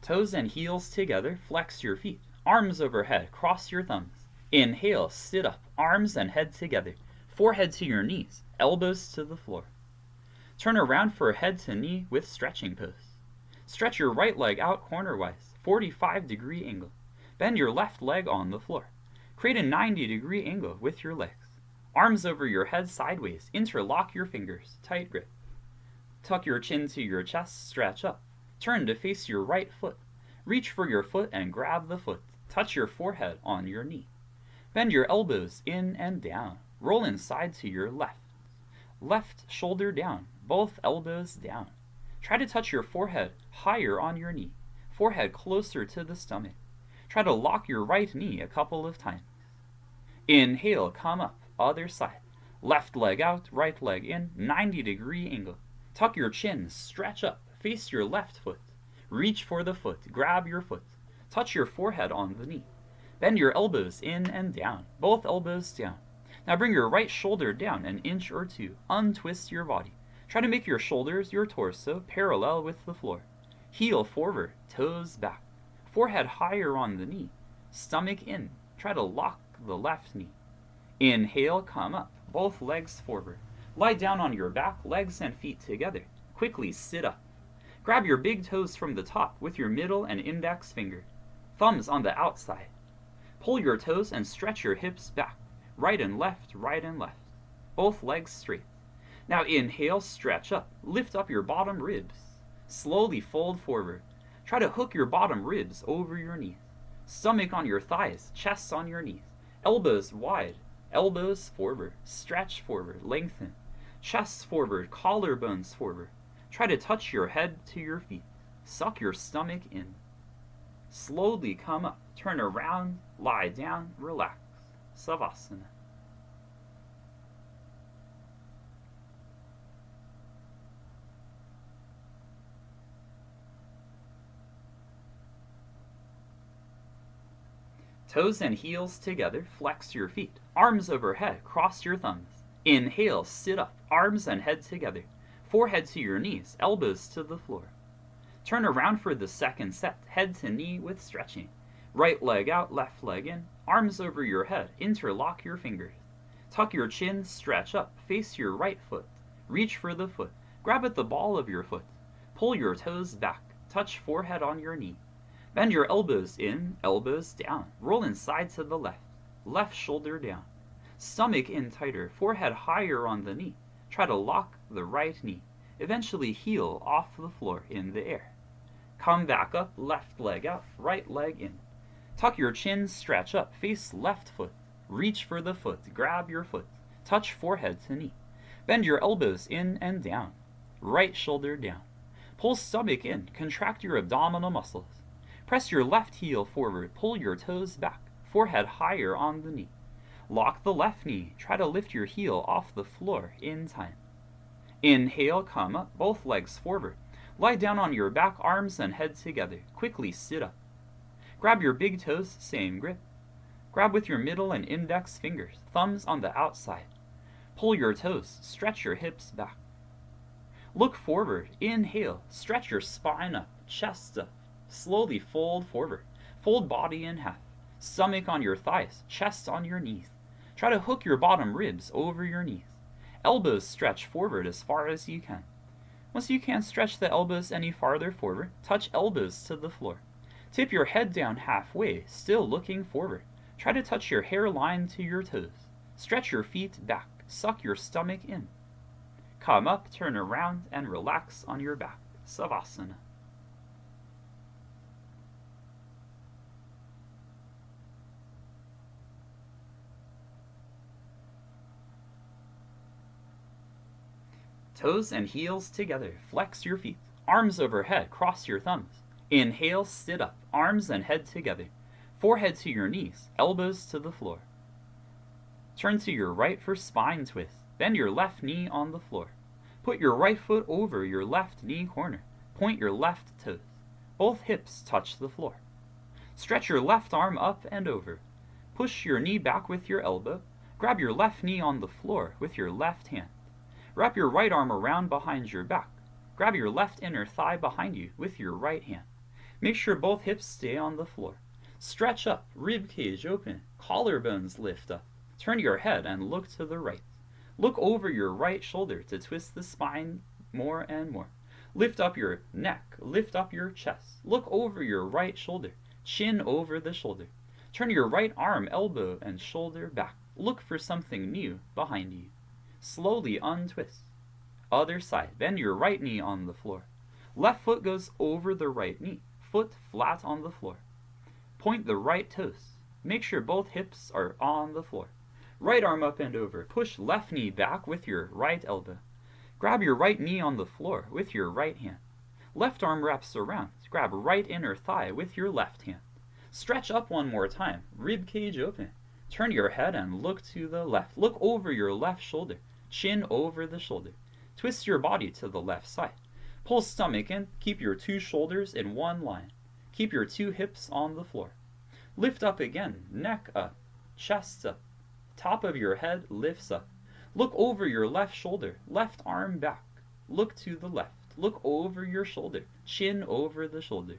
S1: Toes and heels together, flex your feet. Arms overhead, cross your thumbs. Inhale, sit up, arms and head together. Forehead to your knees, elbows to the floor. Turn around for head to knee with stretching pose. Stretch your right leg out cornerwise, 45-degree angle. Bend your left leg on the floor. Create a 90-degree angle with your legs. Arms over your head sideways. Interlock your fingers. Tight grip. Tuck your chin to your chest. Stretch up. Turn to face your right foot. Reach for your foot and grab the foot. Touch your forehead on your knee. Bend your elbows in and down. Roll inside to your left. Left shoulder down. Both elbows down. Try to touch your forehead higher on your knee. Forehead closer to the stomach. Try to lock your right knee a couple of times. Inhale, come up, other side. Left leg out, right leg in, 90-degree angle. Tuck your chin, stretch up, face your left foot. Reach for the foot, grab your foot. Touch your forehead on the knee. Bend your elbows in and down, both elbows down. Now bring your right shoulder down an inch or two. Untwist your body. Try to make your shoulders, your torso, parallel with the floor. Heel forward, toes back. Forehead higher on the knee. Stomach in. Try to lock the left knee. Inhale, come up, both legs forward. Lie down on your back, legs and feet together. Quickly sit up. Grab your big toes from the top with your middle and index finger. Thumbs on the outside. Pull your toes and stretch your hips back. Right and left, right and left. Both legs straight. Now inhale, stretch up. Lift up your bottom ribs. Slowly fold forward. Try to hook your bottom ribs over your knees. Stomach on your thighs, chest on your knees. Elbows wide, elbows forward. Stretch forward, lengthen. Chest forward, collarbones forward. Try to touch your head to your feet. Suck your stomach in. Slowly come up, turn around, lie down, relax. Savasana. Toes and heels together, flex your feet. Arms overhead, cross your thumbs. Inhale, sit up, arms and head together. Forehead to your knees, elbows to the floor. Turn around for the second set, head to knee with stretching. Right leg out, left leg in. Arms over your head, interlock your fingers. Tuck your chin, stretch up, face your right foot. Reach for the foot, grab at the ball of your foot. Pull your toes back, touch forehead on your knee. Bend your elbows in, elbows down. Roll inside to the left. Left shoulder down. Stomach in tighter, forehead higher on the knee. Try to lock the right knee. Eventually heel off the floor in the air. Come back up, left leg out, right leg in. Tuck your chin, stretch up, face left foot. Reach for the foot, grab your foot. Touch forehead to knee. Bend your elbows in and down. Right shoulder down. Pull stomach in, contract your abdominal muscles. Press your left heel forward, pull your toes back, forehead higher on the knee. Lock the left knee, try to lift your heel off the floor in time. Inhale, come up, both legs forward. Lie down on your back, arms and head together. Quickly sit up. Grab your big toes, same grip. Grab with your middle and index fingers, thumbs on the outside. Pull your toes, stretch your hips back. Look forward, inhale, stretch your spine up, chest up. Slowly fold forward. Fold body in half. Stomach on your thighs, chest on your knees. Try to hook your bottom ribs over your knees. Elbows stretch forward as far as you can. Once you can't stretch the elbows any farther forward, touch elbows to the floor. Tip your head down halfway, still looking forward. Try to touch your hairline to your toes. Stretch your feet back. Suck your stomach in. Come up, turn around, and relax on your back. Savasana. Toes and heels together, flex your feet. Arms overhead, cross your thumbs. Inhale, sit up, arms and head together. Forehead to your knees, elbows to the floor. Turn to your right for spine twist. Bend your left knee on the floor. Put your right foot over your left knee corner. Point your left toes. Both hips touch the floor. Stretch your left arm up and over. Push your knee back with your elbow. Grab your left knee on the floor with your left hand. Wrap your right arm around behind your back. Grab your left inner thigh behind you with your right hand. Make sure both hips stay on the floor. Stretch up, rib cage open, collarbones lift up. Turn your head and look to the right. Look over your right shoulder to twist the spine more and more. Lift up your neck, lift up your chest. Look over your right shoulder, chin over the shoulder. Turn your right arm, elbow, and shoulder back. Look for something new behind you. Slowly untwist. Other side. Bend your right knee on the floor. Left foot goes over the right knee. Foot flat on the floor. Point the right toes. Make sure both hips are on the floor. Right arm up and over. Push left knee back with your right elbow. Grab your right knee on the floor with your right hand. Left arm wraps around. Grab right inner thigh with your left hand. Stretch up one more time. Rib cage open. Turn your head and look to the left. Look over your left shoulder. Chin over the shoulder. Twist your body to the left side. Pull stomach in. Keep your two shoulders in one line. Keep your two hips on the floor. Lift up again. Neck up. Chest up. Top of your head lifts up. Look over your left shoulder. Left arm back. Look to the left. Look over your shoulder. Chin over the shoulder.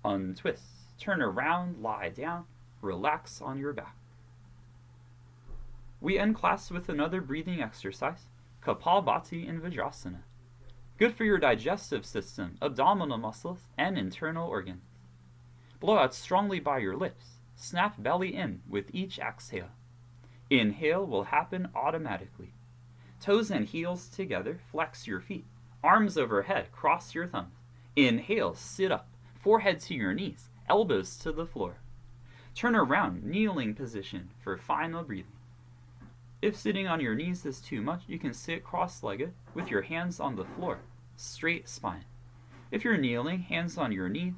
S1: Untwist. Turn around. Lie down. Relax on your back. We end class with another breathing exercise, Kapalbhati in Vajrasana. Good for your digestive system, abdominal muscles, and internal organs. Blow out strongly by your lips. Snap belly in with each exhale. Inhale will happen automatically. Toes and heels together, flex your feet. Arms overhead, cross your thumbs. Inhale, sit up, forehead to your knees, elbows to the floor. Turn around, kneeling position for final breathing. If sitting on your knees is too much, you can sit cross-legged with your hands on the floor, straight spine. If you're kneeling, hands on your knees,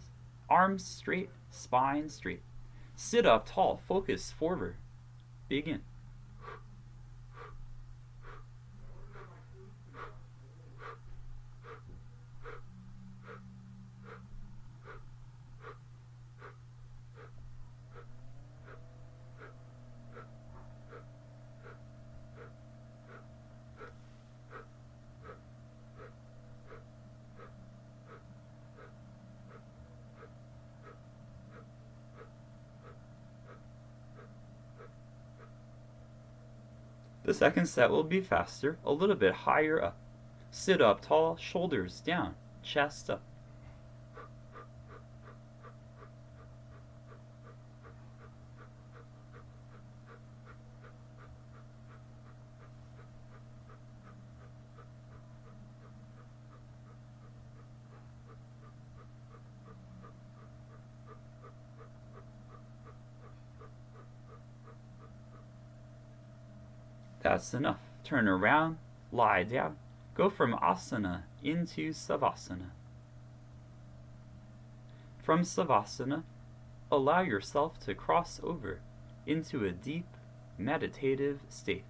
S1: arms straight, spine straight. Sit up tall, focus forward. Begin. The second set will be faster, a little bit higher up. Sit up tall, shoulders down, chest up. That's enough. Turn around, lie down, go from asana into savasana. From savasana, allow yourself to cross over into a deep meditative state.